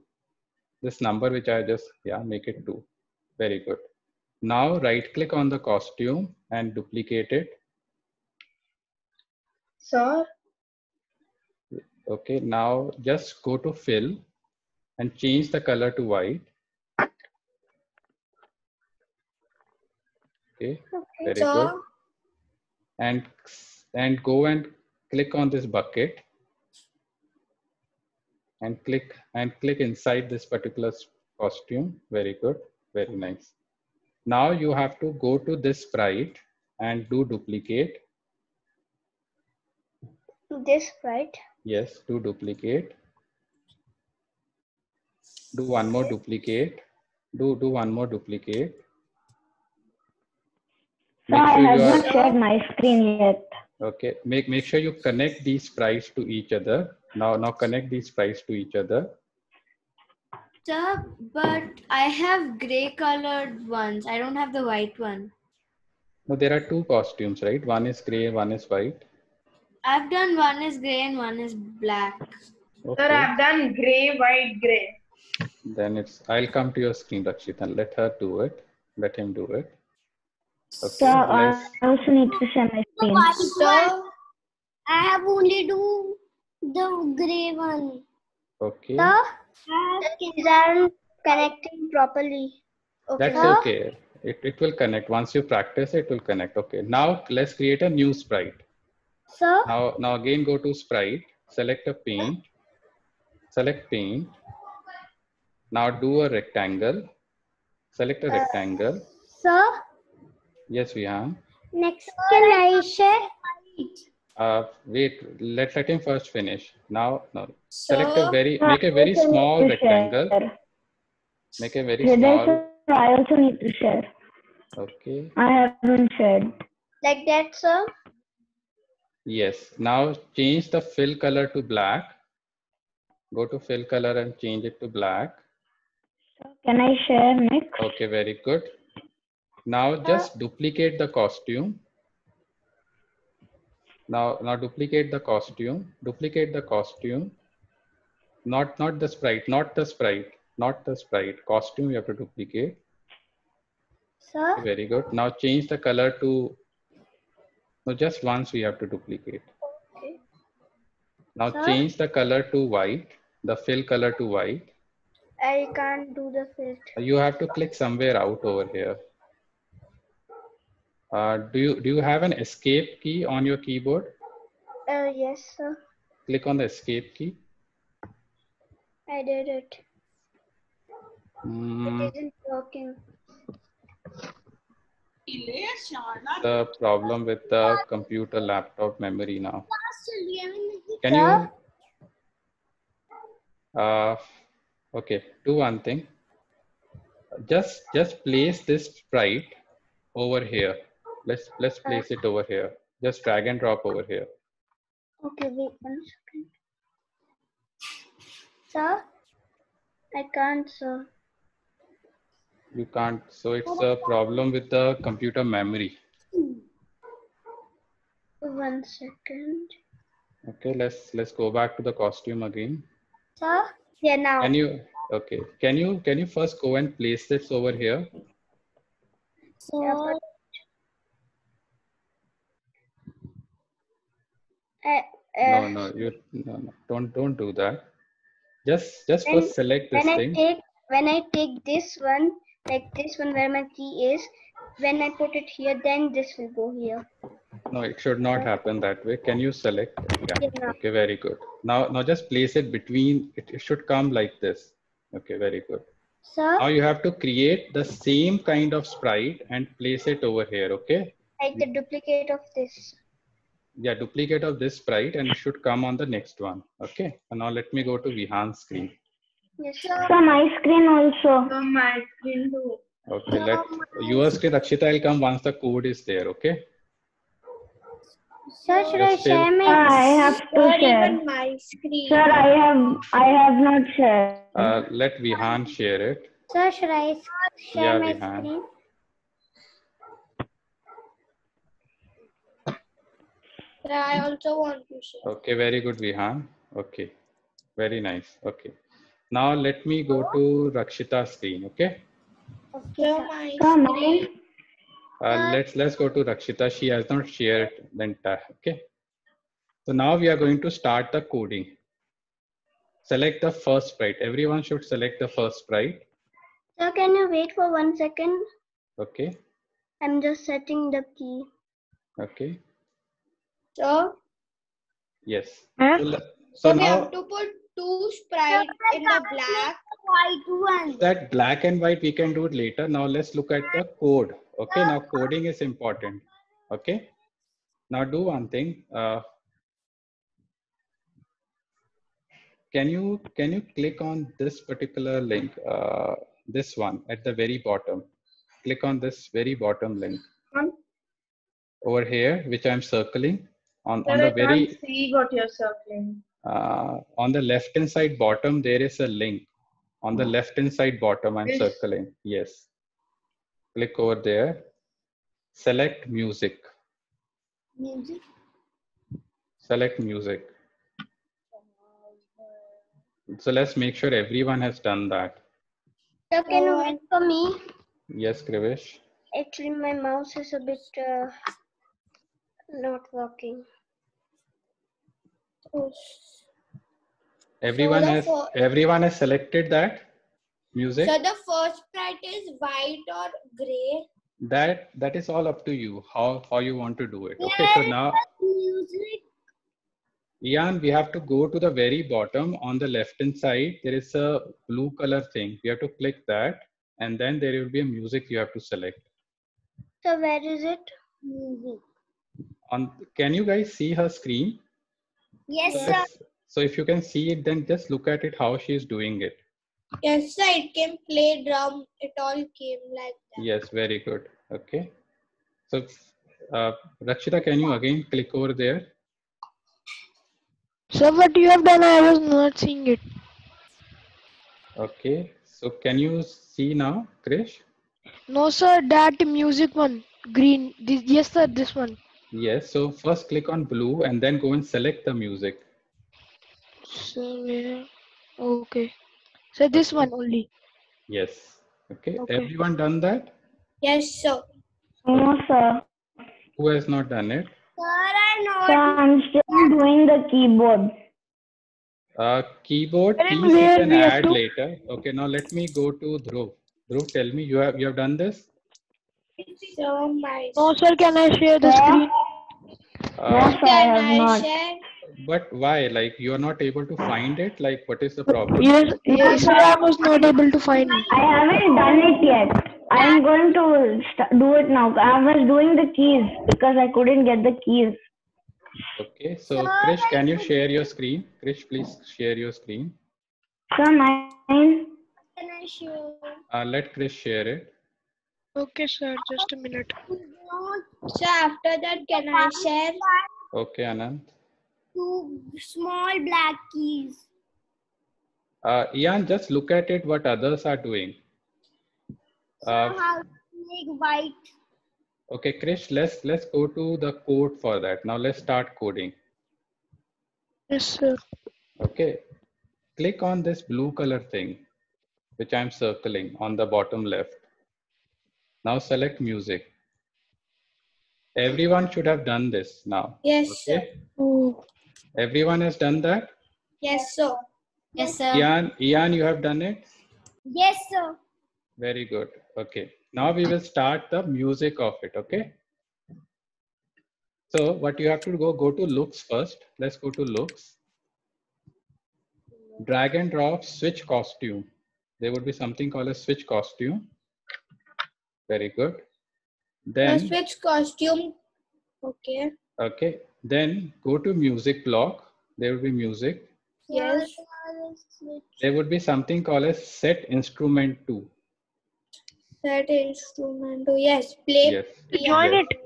This number which I just make it 2. Very good. Now right click on the costume and duplicate it. Sir, Okay, now just go to fill and change the color to white. Okay, very So good. And go and click on this bucket and click inside this particular costume. Very good, very nice. Now you have to go to this sprite and do duplicate. This right? Yes, do duplicate. Do one more duplicate. Do one more duplicate. So Make I sure have you not are shared my screen yet. okay. Make sure you connect these sprites to each other. Now connect these sprites to each other. Sir, but I have gray colored ones. I don't have the white one. Now there are 2 costumes, right? One is gray, one is white. I've done one is gray and one is black. sir, Okay. I've done gray, white, gray. Then I'll come to your screen, Rakshit, and let her do it. Let him do it. Okay. So I also need to share my screen. so I have only do the gray one. Okay. The keys aren't connecting properly. That's okay. It will connect. Once you practice, it will connect. Okay. Now let's create a new sprite. Sir, Now again go to sprite, select a paint, select paint. Now do a rectangle, select a rectangle. sir, Yes, we have. next can I share? Wait, let him first finish. Now select a so make a very I also small need to rectangle. share. Make a very Hriday, small. sir, I also need to share. Okay. I haven't shared. Like that, sir? Yes. Now change the fill color to black. Go to fill color and change it to black. Can I share next? Okay, very good. Now just duplicate the costume. Now duplicate the costume. Duplicate the costume. Not the sprite. Not the sprite. Not the sprite. Costume you have to duplicate. Sir? Very good. Now change the color to. No, just once we have to duplicate. Okay. Now Sir? change the color to white. The fill color to white. I can't do the filter. You have to click somewhere out over here. Do you have an escape key on your keyboard? Yes, sir. Click on the escape key. I did it. Mm, It isn't working. the problem with the computer laptop memory now. Can you? Okay, do one thing. Just place this sprite over here. Let's place it over here. Just drag and drop over here. Okay, wait 1 second. Sir? I can't, sir. You can't. So it's a problem with the computer memory. 1 second. Okay, let's go back to the costume again. Sir? Yeah, now. Can you? Okay. Can you first go and place this over here? Yeah, but No, don't do that. Just When, first select this thing. when I take this one, like this one where my key is, when I put it here, then this will go here. No, it should not happen that way. Can you select? Yeah. Yeah. Okay, very good. Now just place it between. It should come like this. Okay, very good. Sir, Now you have to create the same kind of sprite and place it over here. Okay. like the duplicate of this. Yeah, duplicate of this sprite, and it should come on the next one. Okay. And now let me go to Vihan's screen. Yes, sir. So my screen also. So my screen too. Okay, let your screen, Rakshita, will come once the code is there. Okay. Sir, should I You're still- share my? I have to share. my screen. Sir, I have not shared. Let Vihan share it. Sir, should I share Yeah, my Vihan. screen? I also want to share. Okay, very good, Vihan. Okay, very nice. Okay. Now let me go to Rakshita's screen. Okay. Okay, sir. So mine. Let's go to Rakshita. She has not shared the entire. Okay. So now we are going to start the coding. Select the first sprite. Everyone should select the first sprite. Sir, can you wait for 1 second? Okay. I'm just setting the key. Okay. So, Yes. Huh? So we now have to put 2 sprites in the black. White one. that black and white we can do it later. Now let's look at the code. Okay. Now coding is important. Okay. Now do one thing. Can you click on this particular link? This one at the very bottom. Click on this very bottom link over here, which I'm circling on Sir, the I very can't see what you're circling. on the left hand side bottom. There is a link on the left hand side bottom. I'm This? circling. Yes. Click over there. Select music. Music. Select music. So let's make sure everyone has done that. Sir, can you wait for me? Yes, Krivish. Actually, my mouse is a bit not working. Everyone has selected that music. So the first sprite is white or gray. That is all up to you how you want to do it. Okay, so now Music. Ian, we have to go to the very bottom on the left hand side. There is a blue color thing. We have to click that, and then there will be a music you have to select. So where is it? Music. Can you guys see her screen? Yes, So so if you can see it, then just look at it how she is doing it. Yes, sir. It came play drum. It all came like that. Yes, very good. Okay. So Rakshita, can you again click over there? So what you have done, I was not seeing it. Okay. So can you see now, Krish? No, sir. That music one, green. Yes, sir. This one. Yes. So first click on blue and then go and select the music. So yeah. Okay. So this one only. Yes. Okay. Okay. Everyone done that? Yes, sir. No, sir. Who has not done it? Sir, I'm still doing the keyboard. Keyboard And keys you where can we have add to- later. Okay. Now let me go to Dhruv. Dhruv, tell me you have done this? So my. No, sir. Can I share the Sir? screen? No, sir, I have not. share? But why? Like you are not able to find it? Like what is the problem? Yes, yes, sir. I was not able to find it. I haven't done it yet. I'm going to do it now. I was doing the keys because I couldn't get the keys. Okay. So Krish, can you share your screen? Krish, please share your screen. Sir, mine. Can I show? Let Krish share it. Okay, sir. Just a minute. So after that, can I share Okay, Anand. 2 small black keys? Ian, just look at it what others are doing. How to make white? Okay, Krish, let's go to the code for that. Now let's start coding. Yes, sir. Okay. Click on this blue color thing, which I'm circling on the bottom left. Now select music. Everyone should have done this now. Yes, Okay. Oh. Everyone has done that? Yes, sir. Yes, sir. Ian, you have done it? Yes, sir. Very good. Okay. Now we will start the music of it. Okay. So what you have to go to looks first. Let's go to looks. Drag and drop switch costume. There would be something called a switch costume. Very good. Then switch costume. Okay. okay. Then go to music block. There will be music. Yes. There would be something called as set instrument 2. Set instrument. Yes. Play. Yes. Join yes. it.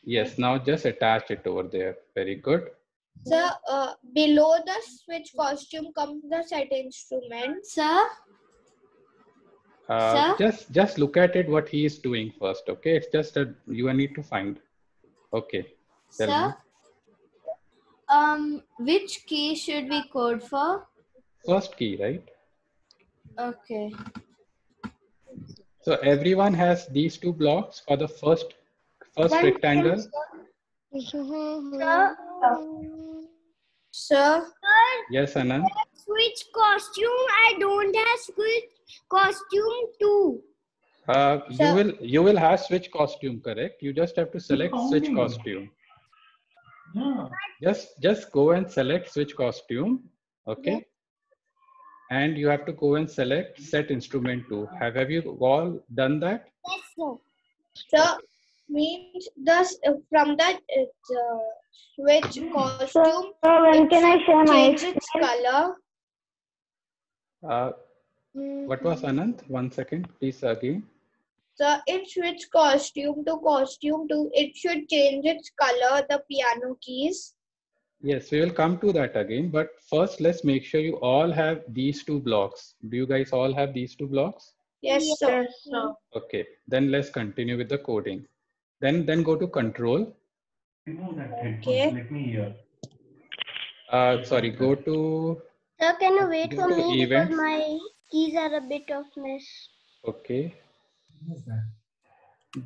Yes. Now just attach it over there. Very good. So below the switch costume comes the set instrument. Sir. Sir? Just look at it what he is doing first. Okay. It's just that you need to find. Okay. Tell me. Sir. Which key should we code for? First key, right? Okay. So everyone has these two blocks for the first rectangle. Sir. Yes, Anand. Switch costume. I don't have switch costume too. You will have switch costume, correct? You just have to select switch costume. Yeah. Just go and select switch costume. Okay. And you have to go and select set instrument 2. Have you all done that? Yes, sir. So means from the switch costume. So when can I share my Change its color. What was Anand? 1 second, please again. So in switch costume to costume 2, it should change its color, the piano keys. Yes, we will come to that again. But first, let's make sure you all have these two blocks. Do you guys all have these two blocks? Yes, sir. Okay, then let's continue with the coding. Then go to control. Remove that headphones. Okay. Let me hear. Sorry, go to Sir, can you wait for Go to me events. because my keys are a bit of mess. okay. What is that?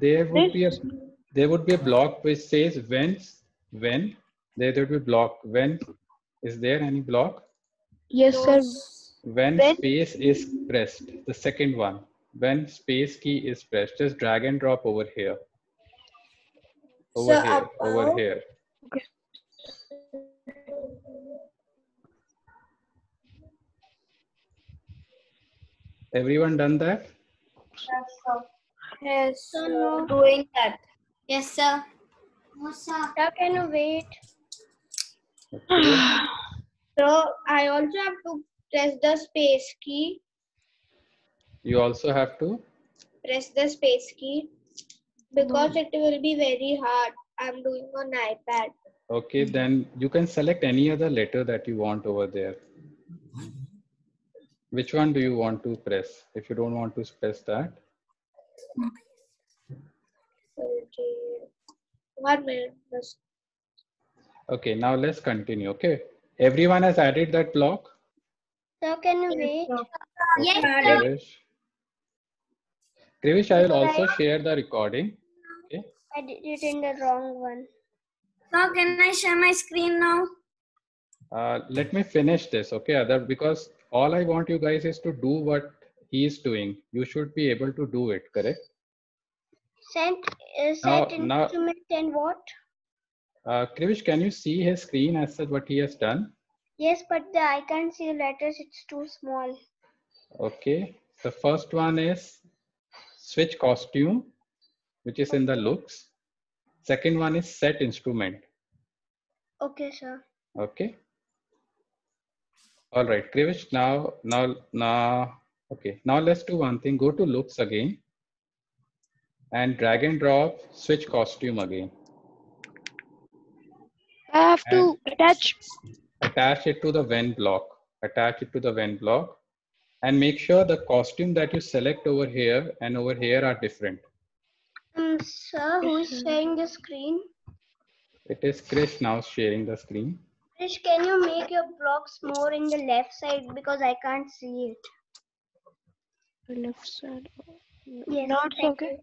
There would be a block which says when. There would be block when. Is there any block? Yes, sir. When space is pressed, the second one. When space key is pressed, just drag and drop over here. Over here. Everyone done that? Yes, Sir, no. doing that. Yes, sir. No, sir. Sir, can you wait? Okay. So I also have to press the space key. You also have to. Press the space key because it will be very hard. I'm doing on iPad. Okay, then you can select any other letter that you want over there. Which one do you want to press? If you don't want to press that. Okay. 1 minute. Okay, now let's continue. Okay, everyone has added that block. Sir, can you wait? Yes, Krivish. Krivish, I will also share the recording. Okay. I did it in the wrong one. Sir, can I share my screen now? Let me finish this. Okay, because all I want you guys is to do what he is doing. You should be able to do it, correct? Set Now- instrument and what? Krivish, can you see his screen as such what he has done? Yes, but I can't see letters. It's too small. Okay, the first one is switch costume, which is in the looks. Second one is set instrument. Okay, sir. Okay. All right, Krivish, okay. Now let's do one thing. Go to looks again and drag and drop switch costume again. I have to Attach it to the when block. Attach it to the when block and make sure the costume that you select over here and over here are different. Sir, who is sharing the screen? It is Krish now sharing the screen. Krish, can you make your blocks more in the left side because I can't see it. left side. Yes. Now it's thank okay. you.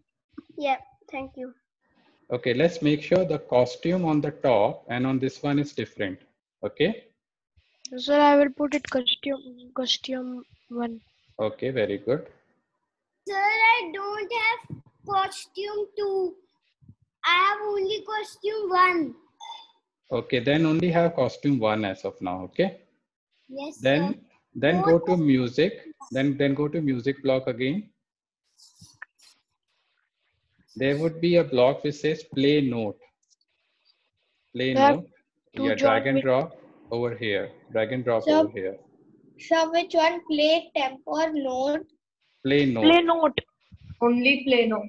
Yeah, thank you. Okay, let's make sure the costume on the top and on this one is different. Okay. Sir, I will put it costume 1. Okay, very good. Sir, I don't have costume 2. I have only costume 1. Okay, then only have costume 1 as of now. Okay. Yes, sir. Then go to music. Then go to music block again. There would be a block which says play note. Play Sir, note. Yeah, drag and drop over here. Drag and drop over here. So which one? Play, temp or note? Play note. Play note. Only play note.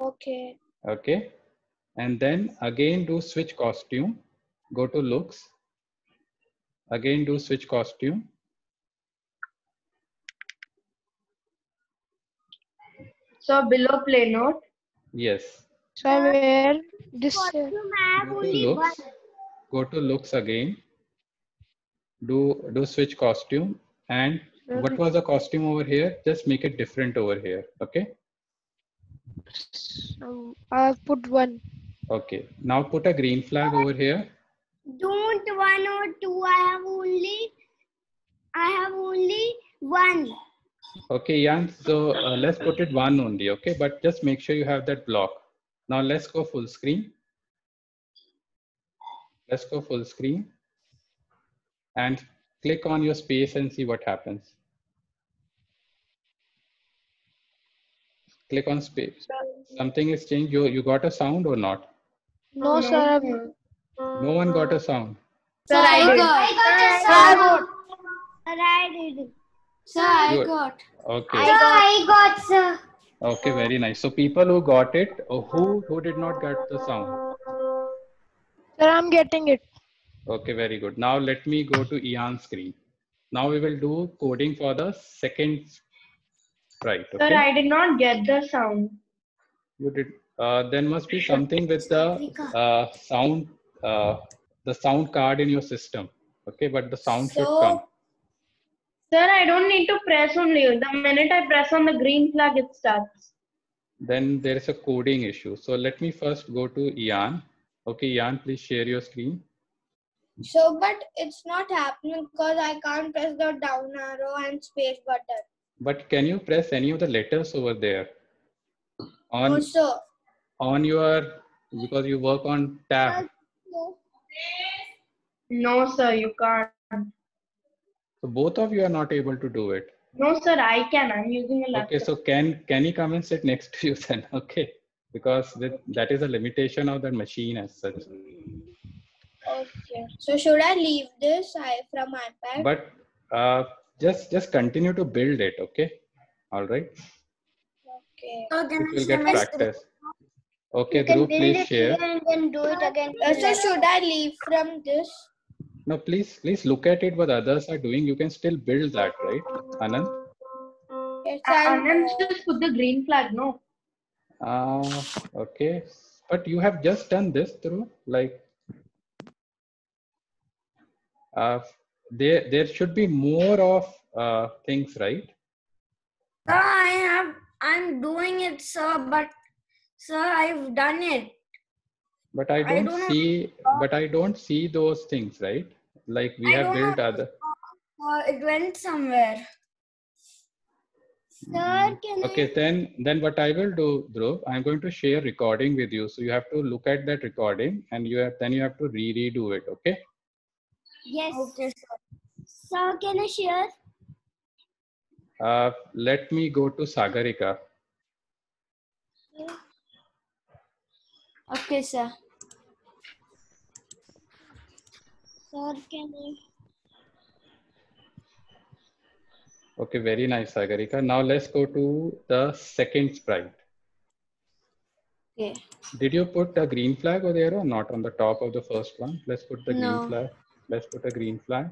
Okay. Okay. And then again do switch costume. Go to looks. Again do switch costume. So below play note. Yes. So where this Costume I have Go to only 1. looks. Go to looks again. Do switch costume. And what was the costume over here? Just make it different over here. Okay. I have put 1. Okay. Now put a green flag over here. Don't 1 or 2. I have only 1. Okay, Jan. So let's put it 1 only. Okay. But just make sure you have that block. Now let's go full screen. Let's go full screen. And click on your space and see what happens. Click on space. Something is changed. You got a sound or not? No, sir. No one got a sound. Sir, I got. I did. Sir, I Good. got. Okay. I got, sir. Okay, very nice. So people who got it, who did not get the sound? Sir, I'm getting it. Okay, very good. Now let me go to Ian's screen. Now we will do coding for the second sprite. Sir, Okay. I did not get the sound. You did. Then must be something with the sound, the sound card in your system. Okay, but the sound should come. Sir, I don't need to press only. The minute I press on the green flag, it starts. Then there is a coding issue. So let me first go to Ian. Okay, Ian, please share your screen. So, but it's not happening because I can't press the down arrow and space button. But can you press any of the letters over there? On, No, sir. on your, because you work on tab. No, sir, you can't. So both of you are not able to do it. No, sir, I can. I'm using a laptop. Okay, so can he come and sit next to you then? Okay, because that is a limitation of the machine as such. Okay. So should I leave this from iPad? But just continue to build it. Okay. All right. Okay. You will get practice. Okay, Dhruv, please share. And then do it again. So should I leave from this? No, please look at it what others are doing. You can still build that, right, Anand? Yes, Anand just put the green flag, no? Okay, but you have just done this through like there should be more of things, right? I'm doing it, sir, but sir, I've done it. But I don't see those things, right? Like we have built other. It went somewhere. Sir, can Okay, then what I will do, Dhruv, I'm going to share recording with you. So you have to look at that recording and you have to redo it. Okay. Yes. Okay, sir. Sir, can I share? Let me go to Sagarika. Okay, sir. Sir, can I? Okay, very nice, Sagarika. Now let's go to the second sprite. Okay. Did you put a green flag over there or not on the top of the first one? Let's put the green flag. Let's put a green flag.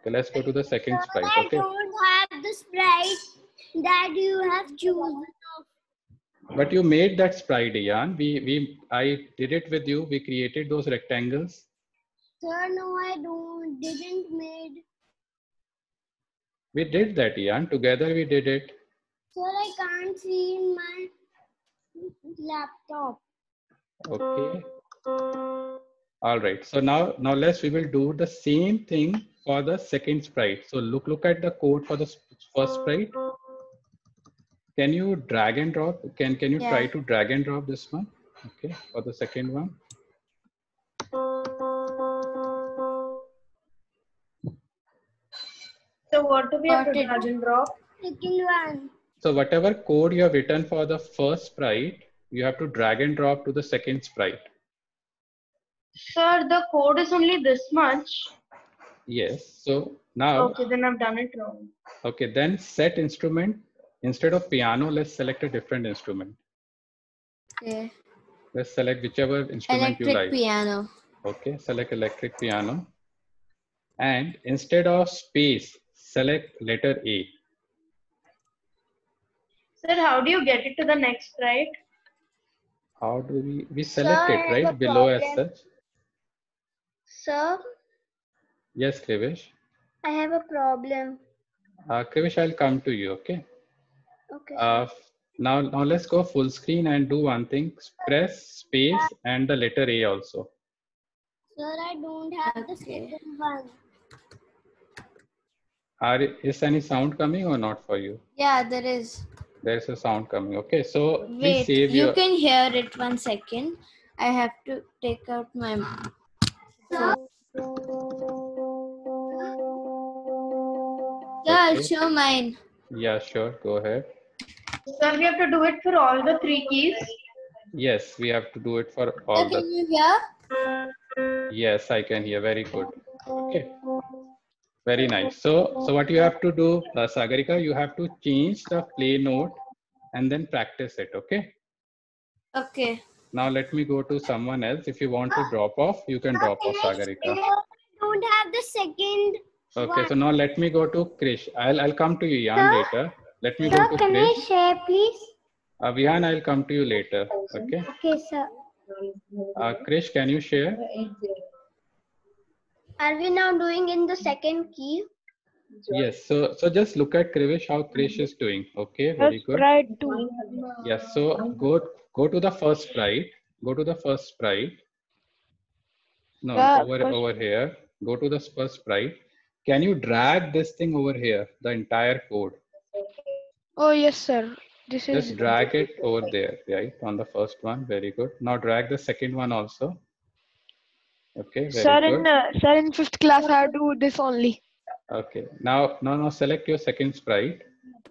Okay, let's go to the second sprite. Okay. I don't have the sprite that you have chosen. But you made that sprite, Ian. I did it with you. We created those rectangles. Sir, no, I didn't made. We did that, Ian. Together we did it. Sir, I can't see in my laptop. Okay. All right. So now we will do the same thing for the second sprite. So look at the code for the first sprite. Can you drag and drop? Can you try to drag and drop this one? Okay, for the second one. So what do we have to drag and drop? Second one. So whatever code you have written for the first sprite, you have to drag and drop to the second sprite. Sir, the code is only this much. Yes. So now. Okay, then I've done it wrong. Okay, then set instrument. Instead of piano, let's select a different instrument. Okay. Let's select whichever instrument you like. Electric piano. Okay, select electric piano. And instead of space, select letter A. Sir, how do you get it to the next sprite? How do we select Sir, it, I have right? a Below as problem. such. Sir, Yes, Krivish. I have a problem. Krivish, I'll come to you, okay? Okay. Now let's go full screen and do one thing. Press space and the letter A also. Sir, I don't have the second one. Is any sound coming or not for you? Yeah, there is. There's a sound coming. Okay, so please Wait, save you your. can hear it 1 second. I have to take out my phone. Yeah, I'll show mine. Yeah, sure. Go ahead. Sir, we have to do it for all the 3 keys. Yes, we have to do it for all Can you hear? Yes, I can hear. Very good. Okay. Very nice. So what you have to do, Sagarika, you have to change the play note and then practice it. Okay. Okay. Now let me go to someone else. If you want to drop off, you can drop off, Sagarika. I don't have the second. Okay. So now let me go to Krish. I'll come to you, Jan, later. Let me go to Can I Krish. share, please? Vihan, I'll come to you later. Okay. Okay, sir. Krish, can you share? Are we now doing in the second key? Yes. So just look at Krivish, how Krish is doing. Okay. Very good. Sprite 2. Yes. So go to the first sprite. Go to the first sprite. No, Yeah, over here. Go to the first sprite. Can you drag this thing over here? The entire code. Oh, yes, sir. This is. Just drag it over there, right? On the first one. Very good. Now drag the second one also. Okay. Very Sir, good. sir, in 5th class, I do this only. Okay. Now select your second sprite.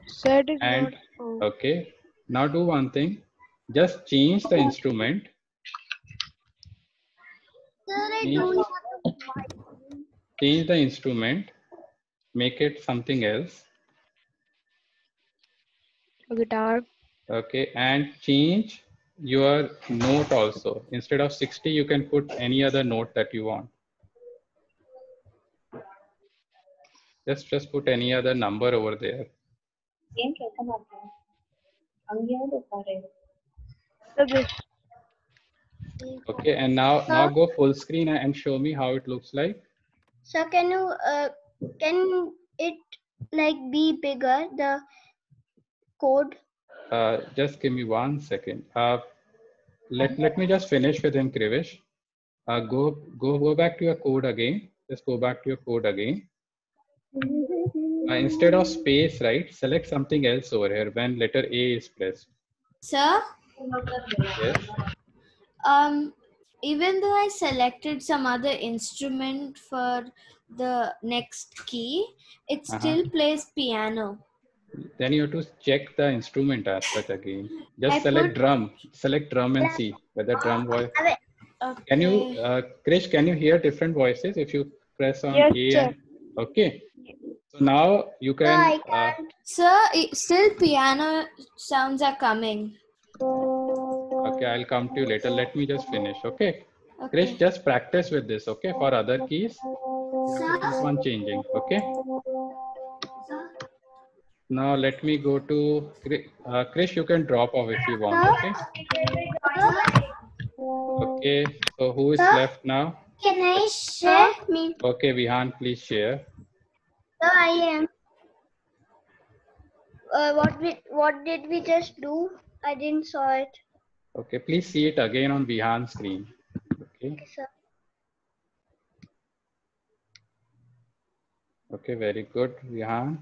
Sir, it is And not. Oh. okay. Now do one thing. Just change the instrument. Sir, I don't have the Change the instrument. Make it something else. Guitar. Okay. And change your note also. Instead of 60, you can put any other note that you want. Just put any other number over there. So this. Okay. And now go full screen and show me how it looks like. Sir, can you can it like be bigger, the code? Just give me 1 second. Let me just finish with him, Krivish. Go back to your code again. Just go back to your code again. Instead of space, right? Select something else over here when letter A is pressed. Sir? Yes. Even though I selected some other instrument for the next key, it still plays piano. Then you have to check the instrument as such again. Just I select put- drum. Select drum and see whether drum voice. Okay. Can you, Krish, can you hear different voices if you press on Yes, A? sir. And, okay. So now you can. Sir, still piano sounds are coming. Okay, I'll come to you later. Let me just finish. Okay. Okay. Krish, just practice with this. Okay. For other keys, this one changing. Okay. Now let me go to Krish. You can drop off if you want. Okay. Okay. So who is left now? Can I share? Me. Okay, Vihan, please share. Sir, I am. What did we just do? I didn't saw it. Okay, please see it again on Vihan's screen. Okay. Okay, sir. Okay, very good, Vihan.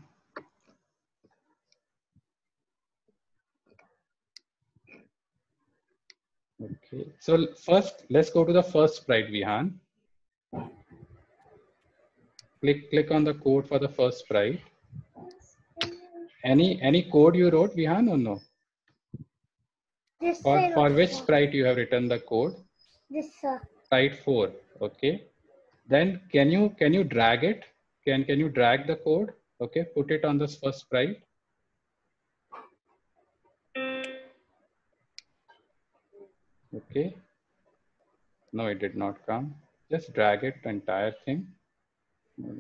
Okay, so first let's go to the first sprite, Vihan. Click on the code for the first sprite. Any code you wrote, Vihan, or no? This For which sprite you have written the code? This sir. Sprite 4. Okay. Then can you drag it? Can you drag the code? Okay, put it on this first sprite. Okay. No, it did not come. Just drag it, the entire thing,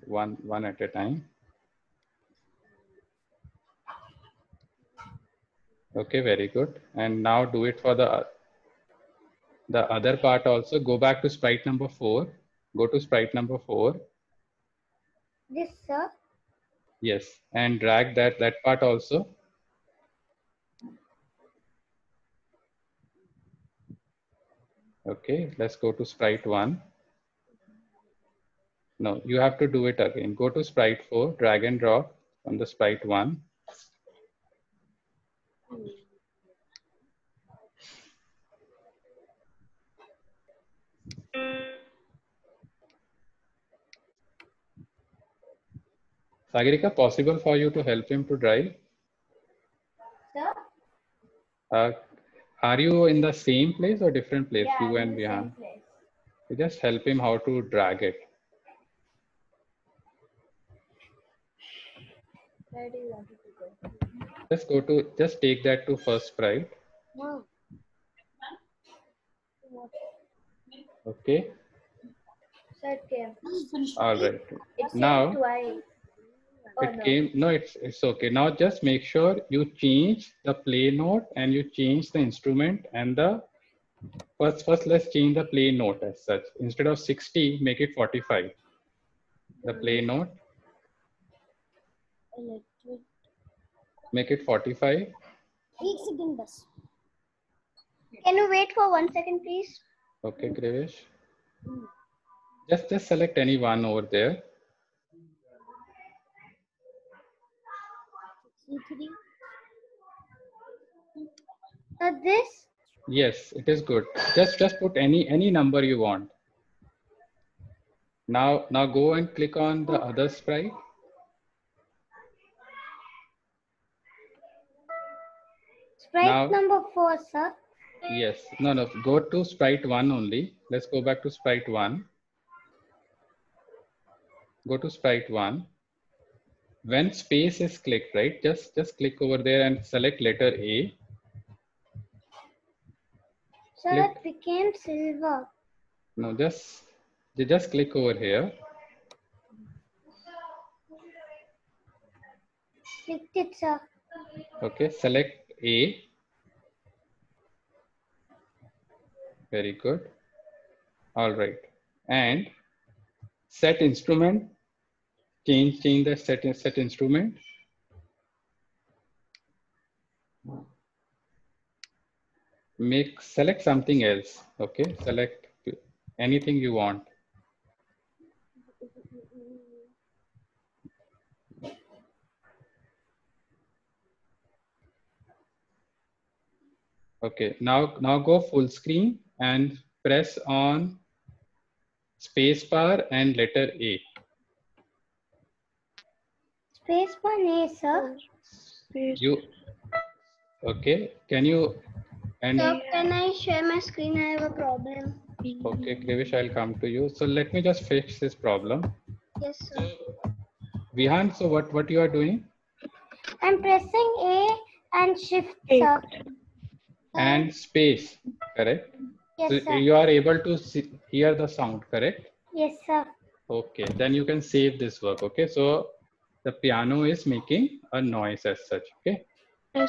one at a time. Okay, very good. And now do it for the other part also. Go back to sprite number 4. Go to sprite number 4. This sir. Yes, and drag that part also. Okay, let's go to sprite 1. No, you have to do it again. Go to sprite 4, drag and drop on the sprite 1. Sagarika, possible for you to help him to drive? Sir? Are you in the same place or different place? Yeah, You I'm and in the Vihan. same place. You just help him how to drag it. Where do you want it to go? Just take that to first sprite. No. Okay. Sir, it came. All right. It Now came twice. Oh, it no. came. No, it's okay. Now just make sure you change the play note and you change the instrument and the first let's change the play note as such. Instead of 60, make it 45. The play note. Make it 45. Can you wait for 1 second, please? Okay, Krivish. Just select any one over there. This? Yes, it is good. Just put any number you want. Now go and click on the other sprite. Sprite number 4, sir. Yes. No. Go to sprite 1 only. Let's go back to sprite 1. Go to sprite 1. When space is clicked, right? Just click over there and select letter A. Sir, Click. it became silver. No, just click over here. Clicked it, sir. Okay, select A. Very good. All right. And set instrument. Change the set instrument. Select something else. Okay, select anything you want. Okay, now go full screen and press on spacebar and letter A. Spacebar A, sir. Okay, can you Sir, can I share my screen? I have a problem. Okay, Krivish, I'll come to you. So let me just fix this problem. Yes, sir. Vihan, so what you are doing? I'm pressing A and shift, sir. And space, correct? Yes, So sir. you are able to hear the sound, correct? Yes, sir. Okay, then you can save this work. Okay, so the piano is making a noise as such. Okay. Sir,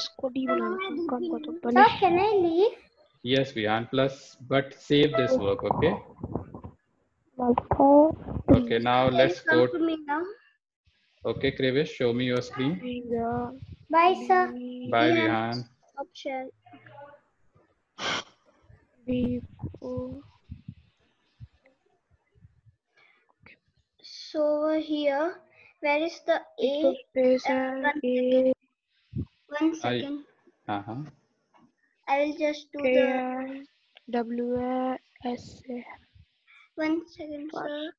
can I leave? Yes, Vihan, but save this work. Okay. Okay, now let's go. Come to me now. Okay, Krivish, show me your screen. Bye, sir. Bye, Vihan. Stop share. So over here, Where is the So A? space and One A, One second. Uh-huh. I will just do K the and W A S A. 1 second, What? sir.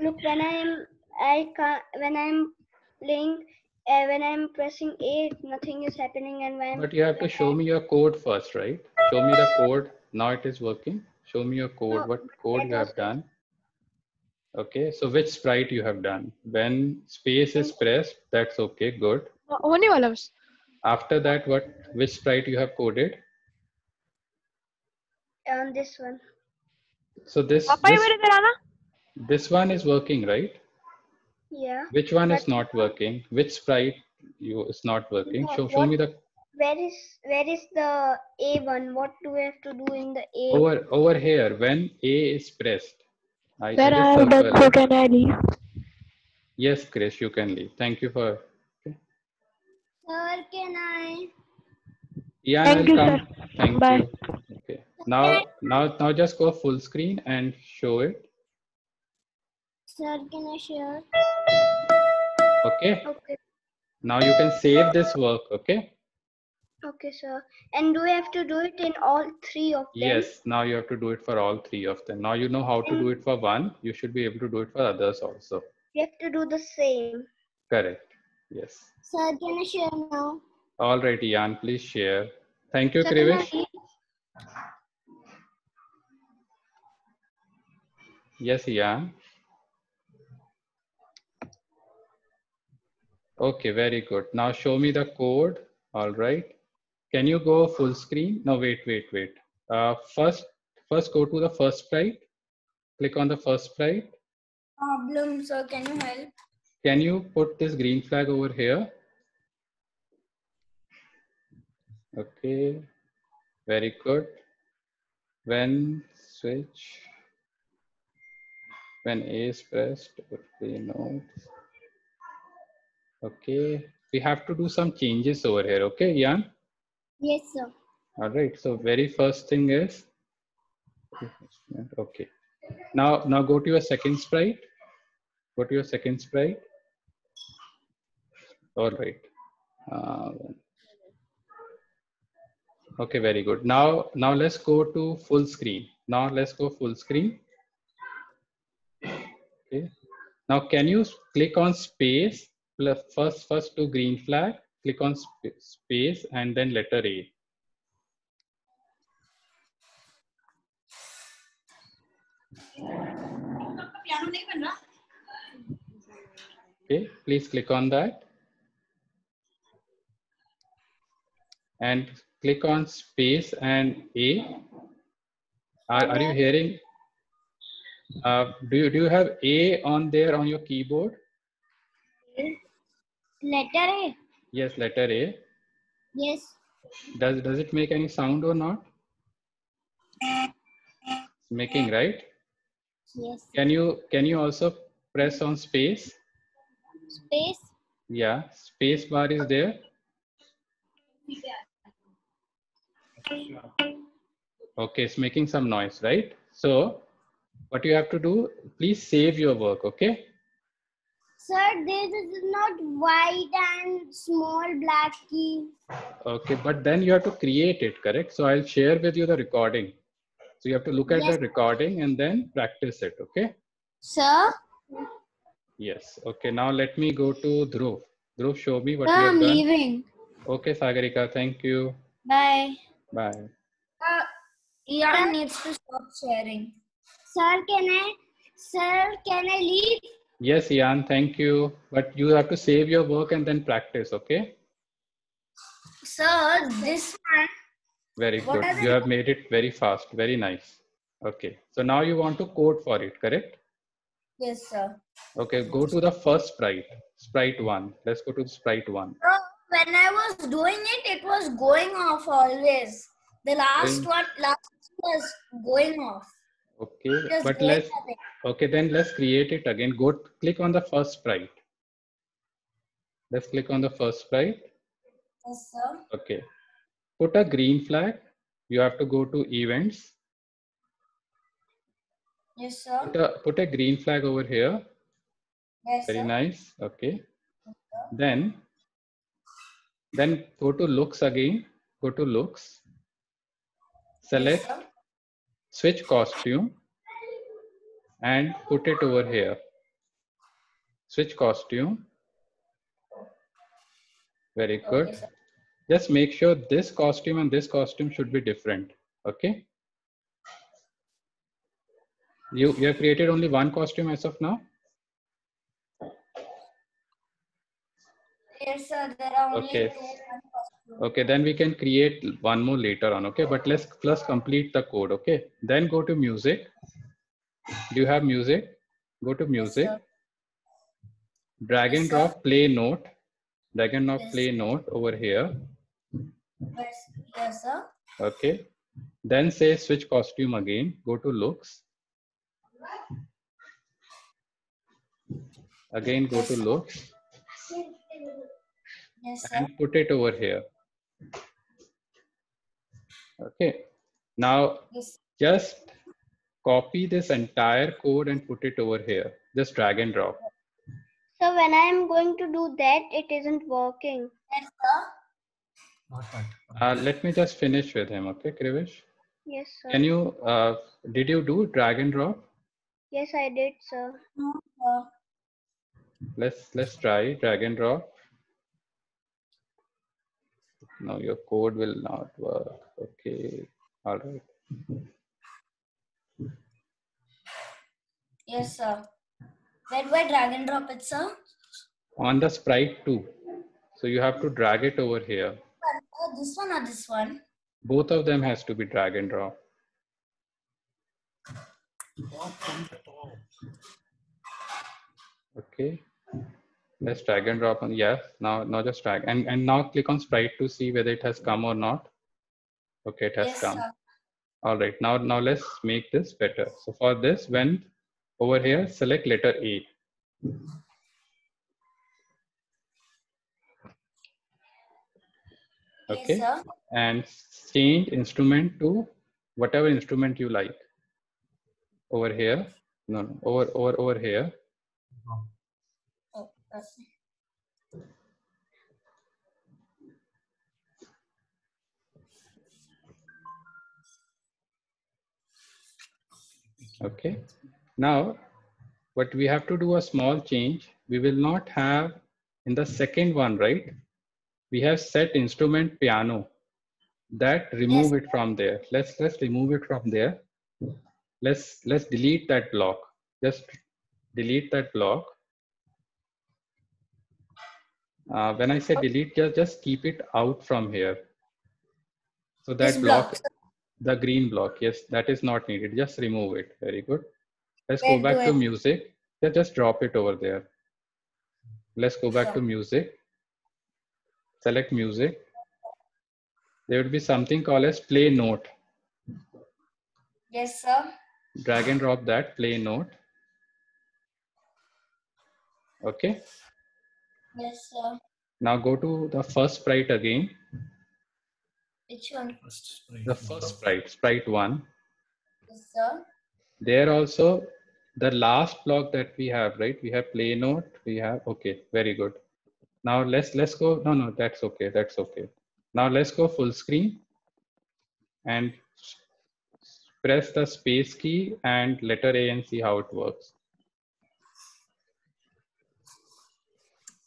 Look, when I'm playing, when I'm pressing A, nothing is happening, and when But you have to show me your code first, right? Show me the code. Now it is working. Show me your code. No, What code that you have was done? Okay, so which sprite you have done? When space is pressed, that's okay, good. होने वाला बस. After that, which sprite you have coded? on this one. So पापा ये मेरे इधर आना. this one is working, right? Yeah. Which one is But not working? Which sprite is not working? no, Show me the where is the A one? What do we have to do in the A? over here when A is pressed. I Sir, I just have done. circle So it. can I leave? Yes, Chris, you can leave. Thank you for. Okay. Sir, can I? Ian Thank will you, come. sir. Thank Bye. you. Okay. Now just go full screen and show it. Sir, can I share? Okay. Okay. Now you can save this work. Okay. Okay, sir. And do we have to do it in all three of them? Yes. Now you have to do it for all three of them. Now you know how to do it for one. You should be able to do it for others also. We have to do the same. Correct. Yes. Sir, can I share now? All right, Ian, please share. Thank you, Sir, can I Krivish. leave? Yes, Ian. Okay, very good. Now show me the code. All right. Can you go full screen? No, wait. First go to the first sprite. Click on the first sprite. Problem, sir. Can you help? Can you put this green flag over here? Okay, very good. When A is pressed, okay, no. Okay, we have to do some changes over here. Okay, Ian? Yes, sir. All right, so very first thing is, okay. Now go to your second sprite. Go to your second sprite. All right. Okay, very good. Now let's go to full screen. Now let's go full screen. Okay. Now can you click on space plus first to green flag, click on space and then letter A. Piano नहीं बन रहा. Okay, please click on that. And click on space and A. Are you hearing? Do you have A on there on your keyboard? Letter A? Yes, letter A. Yes. Does it make any sound or not? It's making, right? Yes. Can you also press on space? Space? Yeah, space bar is there. Okay, it's making some noise, right? So what you have to do, please save your work, okay? Sir, this is not white and small black key. Okay, but then you have to create it, correct? So I'll share with you the recording. So you have to look at Yes. the recording and then practice it, okay? Sir? Yes, okay, now let me go to Dhruv. Dhruv, show me what you Sir, have I'm done. leaving. Okay, Sagarika, thank you. Bye. Bye. Ian needs to stop sharing. Sir, can I leave? Yes, Ian, thank you. But you have to save your work and then practice, okay? Sir, this one. Very What good. are You the- have made it very fast. Very nice. Okay. So now you want to code for it, correct? Yes, sir. Okay. Go to the first sprite. Sprite 1. Let's go to sprite 1. Bro, when I was doing it, it was going off always. The last Going- one was going off. Okay. Just But going let's, away. okay, then let's create it again. Click on the first sprite. Let's click on the first sprite. Yes, sir. Okay. Put a green flag. You have to go to events. Yes, sir. Put a green flag over here. Yes, Very sir. nice. Okay. Then go to looks again. Go to looks. Select Yes, sir. switch costume and put it over here. Switch costume. Very good. Okay, sir. Just make sure this costume and this costume should be different. Okay. You have created only one costume as of now. Yes, sir. There are only Okay. two. Okay, then we can create one more later on. Okay, but let's first complete the code. Okay, then go to music. Do you have music? Go to music. Yes, Drag and Yes, drop sir. play note. Drag and drop Yes. play note over here. Yes, sir. Okay. Then say switch costume again. Go to looks. Again go to looks Yes, sir. and put it over here. Okay. Now Yes. just copy this entire code and put it over here. Just drag and drop. So when I am going to do that, it isn't working. Yes, sir. Not that. Let me just finish with him. Okay, Krivish. Yes, sir. Can you, did you do drag and drop? Yes, I did, sir. No, sir. Let's try drag and drop. No, your code will not work. Okay, all right. Yes, sir. Where do I drag and drop it, sir? On the sprite 2. So you have to drag it over here. This one or this one? Both of them has to be drag and drop. Okay. Let's drag and drop on. Yes. Now just drag and now click on sprite to see whether it has come or not. Okay, it has Yes, come. sir. All right. Now let's make this better. So for this, when over here, select letter A. Okay. Yes, sir. And change instrument to whatever instrument you like. Over here. No, over here. Oh, that's Okay. Now, but we have to do a small change. We will not have in the second one, right? We have set instrument piano. That remove it from there. Let's remove it from there. Let's delete that block. Just delete that block. When I say delete, just keep it out from here. So that This block, block. the green block, yes, that is not needed. Just remove it. Very good. Let's Where go back do to I- music. Just drop it over there. Let's go back to music. Select music. There would be something called as play note. Yes, sir. Drag and drop that play note. Okay. Yes, sir. Now go to the first sprite again. Which one? The first sprite, sprite 1. Yes, sir. There also the last block that we have, right? We have play note. We have, okay, very good. Now let's go. No, that's okay. That's okay. Now let's go full screen and press the space key and letter A and see how it works.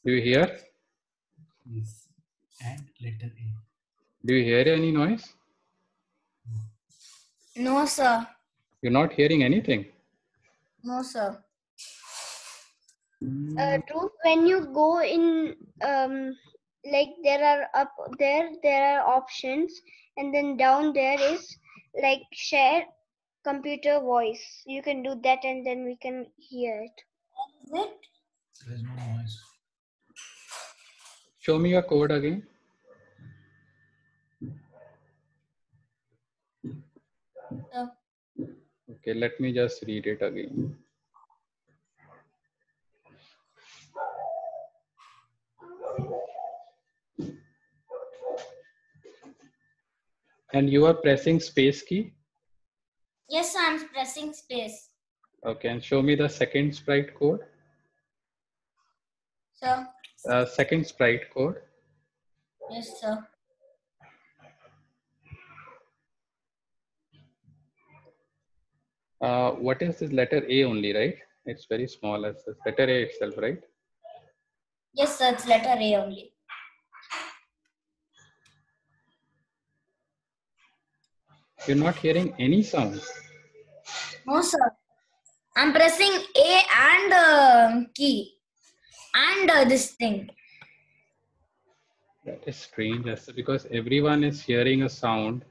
Do you hear? Yes. And letter A. Do you hear any noise? No, sir. You're not hearing anything. No, sir. Dhruv, when you go in, like there are there are options, and then down there is like share computer voice. You can do that, and then we can hear it. Is it? There is no noise. Show me your code again. Okay, let me just read it again. And you are pressing space key. Yes, I'm pressing space. Okay, and show me the second sprite code. Sir. Second sprite code. Yes, sir. What is this letter A only, right? It's very small as this letter A itself, right? Yes, sir. It's letter A only. You're not hearing any sound. No, sir. I'm pressing A and key and this thing. That is strange, Esther, because everyone is hearing a sound.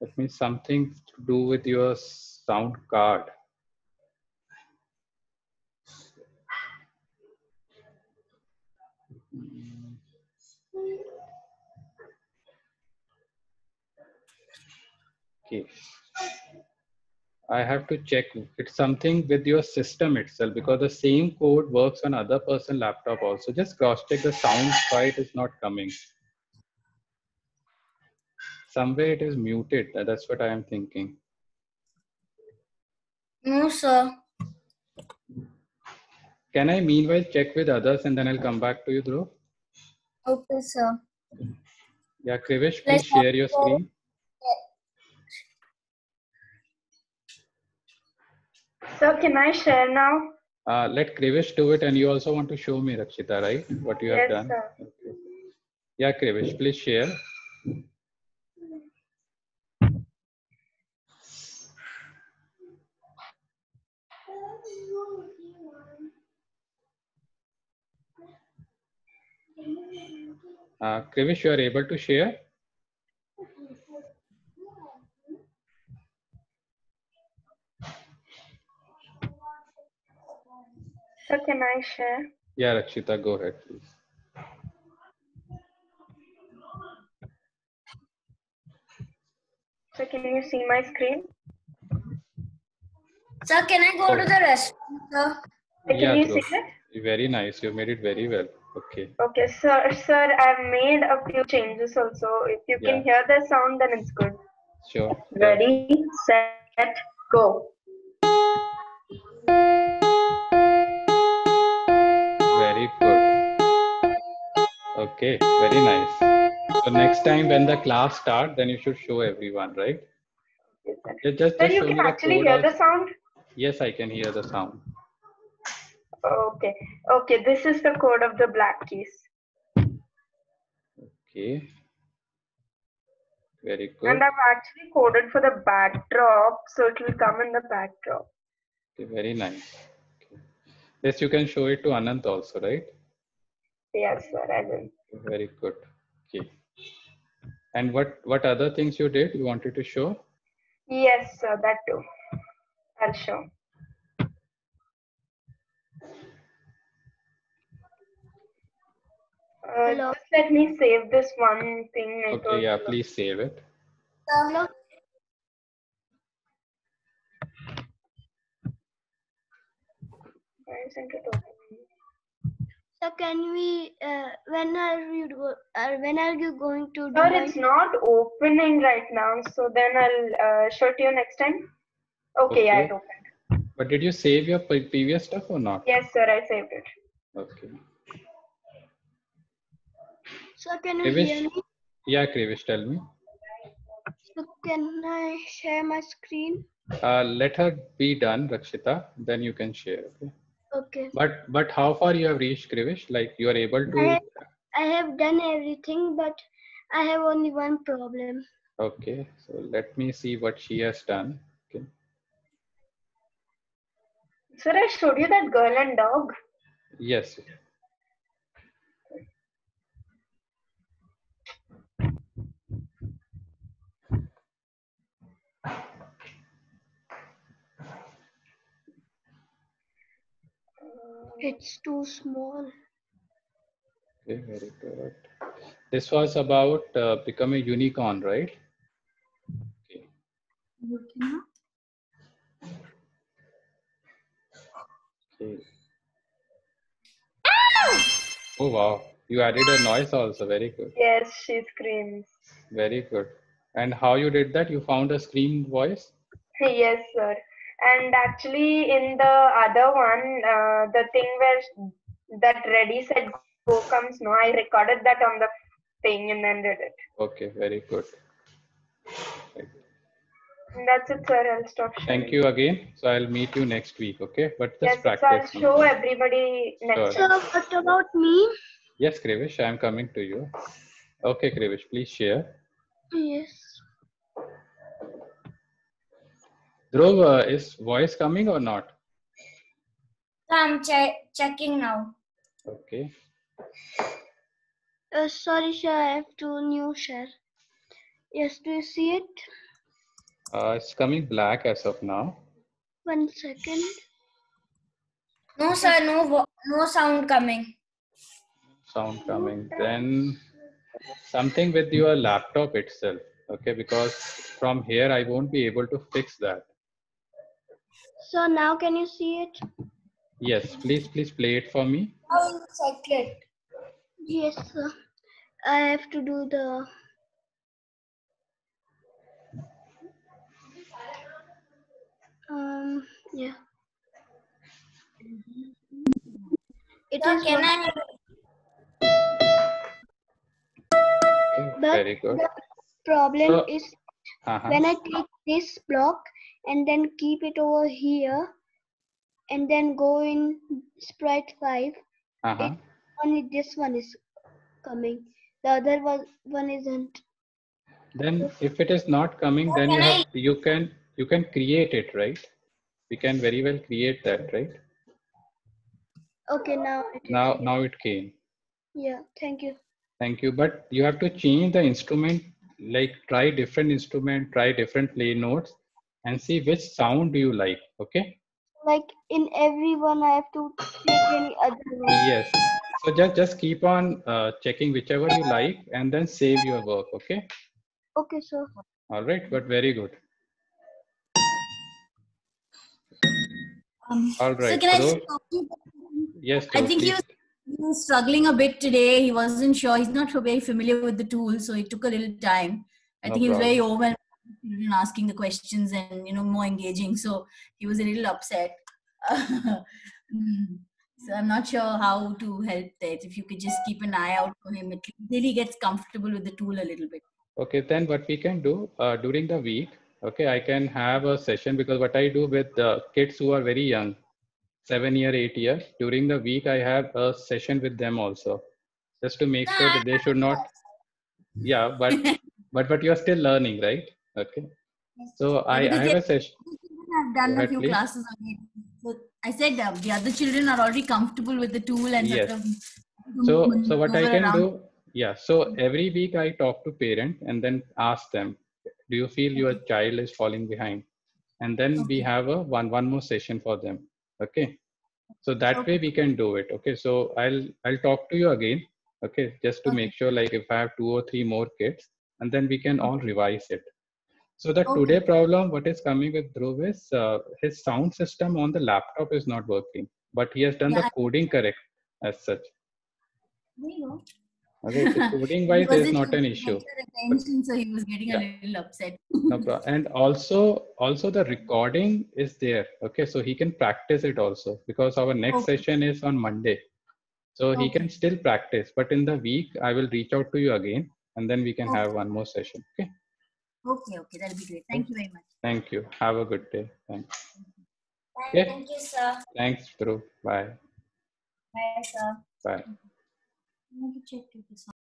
That means something to do with your sound card. Okay. I have to check. It's something with your system itself because the same code works on other person's laptop also. Just cross check the sound sprite is not coming. Somewhere it is muted. That's what I am thinking. No, sir. Can I meanwhile check with others and then I'll come back to you, Dhruv? Okay, sir. Yeah, Krivish, please share your screen. Sir, can I share now? Let Krivish do it, and you also want to show me, Rakshita, right? What you have done. Sir. Okay. Yeah, Krivish, please share. Krivish, you are able to share? Sir, can I share? Yeah, Rakshita, go ahead, please. So can you see my screen? Sir, can I go to the restaurant, sir? Can you see it? Very nice. You made it very well. Okay. Okay, sir, I've made a few changes also. If you can hear the sound, then it's good. Sure. Ready, set, go. Very good. Okay, very nice. So next time when the class starts, then you should show everyone, right? Yes, just sir, you show can me actually the code hear the also. sound? Yes, I can hear the sound. Okay. Okay, this is the code of the black keys. Okay. Very good. And I've actually coded for the backdrop, so it will come in the backdrop. Okay, very nice. Okay. This you can show it to Anant also, right? Yes, sir, I will. Very good. Okay. And what other things you did? You wanted to show? Yes, sir, that too. I'll show. Just let me save this one thing. Okay, yeah, please save it. Hello. Why isn't it opening? So can we? When are you going to do? Sir, it's not opening right now. So then I'll show it to you next time. Okay, yeah, it opened. But did you save your previous stuff or not? Yes, sir, I saved it. Okay. So can you hear me? Yeah, Krivish, tell me. So can I share my screen? Let her be done, Rakshita. Then you can share. Okay. Okay. But how far you have reached, Krivish? Like you are able to? I have done everything, but I have only one problem. Okay, so let me see what she has done. Okay. Sir, I showed you that girl and dog. Yes. It's too small. Okay, very good. This was about become a unicorn, right? Okay. Okay. Oh wow, you added a noise also. Very good. Yes, she screams. Very good. And how you did that? You found a scream voice? Yes, sir. And actually, in the other one, the thing where that ready set go comes, no, I recorded that on the thing and then did it. Okay, very good. Right. And that's it, sir. I'll stop sharing. Thank you again. So I'll meet you next week, okay? But just Yes, so I'll practice. show everybody next Sure. time. So what about me? Yes, Krivish, I'm coming to you. Okay, Krivish, please share. Yes. Dhruv, is voice coming or not? So I'm checking now. Okay. Sorry, sir. I have to new share. Yes, do you see it? It's coming black as of now. 1 second. No, sir, no sound coming. Sound coming. Then something with your laptop itself, okay? Because from here I won't be able to fix that. So now can you see it? Yes, please play it for me. How will you check it? Yes, sir. I have to do the. Yeah. It Sir, is can one- Okay, But very good. the problem So- is Uh-huh. when I take this block and then keep it over here and then go in sprite 5, Uh-huh. only this one is coming. The other one isn't. Then if it is not coming, then you can create it, right? We can very well create that, right? Okay, now it is. Now it came. Yeah, thank you. Thank you. But you have to change the instrument, like try different instrument, try different play notes and see which sound do you like. Okay. Like in every one, I have to take any other one. Yes. So just keep on checking whichever you like and then save your work. Okay. Okay, sir. All right. But very good. All right. So can I Dhruv? just talk to you? Yes. I Dhruv, think he please. was struggling a bit today. He wasn't sure. He's not very familiar with the tool, so it took a little time. I No think he was very problem. overwhelmed in asking the questions and more engaging. So he was a little upset. So I'm not sure how to help that. If you could just keep an eye out for him until he gets comfortable with the tool a little bit. Okay, then what we can do during the week, okay, I can have a session because what I do with the kids who are very young, 7 year, 8 year, during the week, I have a session with them also, just to make sure that they should not, yeah, but you're still learning, right? Okay. So I have a session. I've done Go ahead, a few please. classes on it. So I said the other children are already comfortable with the tool and Yes. sort of So what I maneuver can around. do, yeah. So every week I talk to parent and then ask them, do you feel your child is falling behind? And then we have a one more session for them. Okay. So that way we can do it. Okay. So I'll talk to you again. Okay. Just to make sure, like if I have 2 or 3 more kids, and then we can all revise it. So the today problem, what is coming with Dhruv is his sound system on the laptop is not working, but he has done the coding correct as such. Okay, so coding wise, there is not an issue. Attention, so he was getting a little upset. No problem. And also the recording is there. Okay, so he can practice it also because our next session is on Monday. So he can still practice, but in the week I will reach out to you again, and then we can have one more session. Okay. Okay, that'll be great. Thank you very much. Thank you. Have a good day. Thanks. Thank you, sir. Thanks, Dhruv. Bye. Bye, sir. Bye. I want to check if it's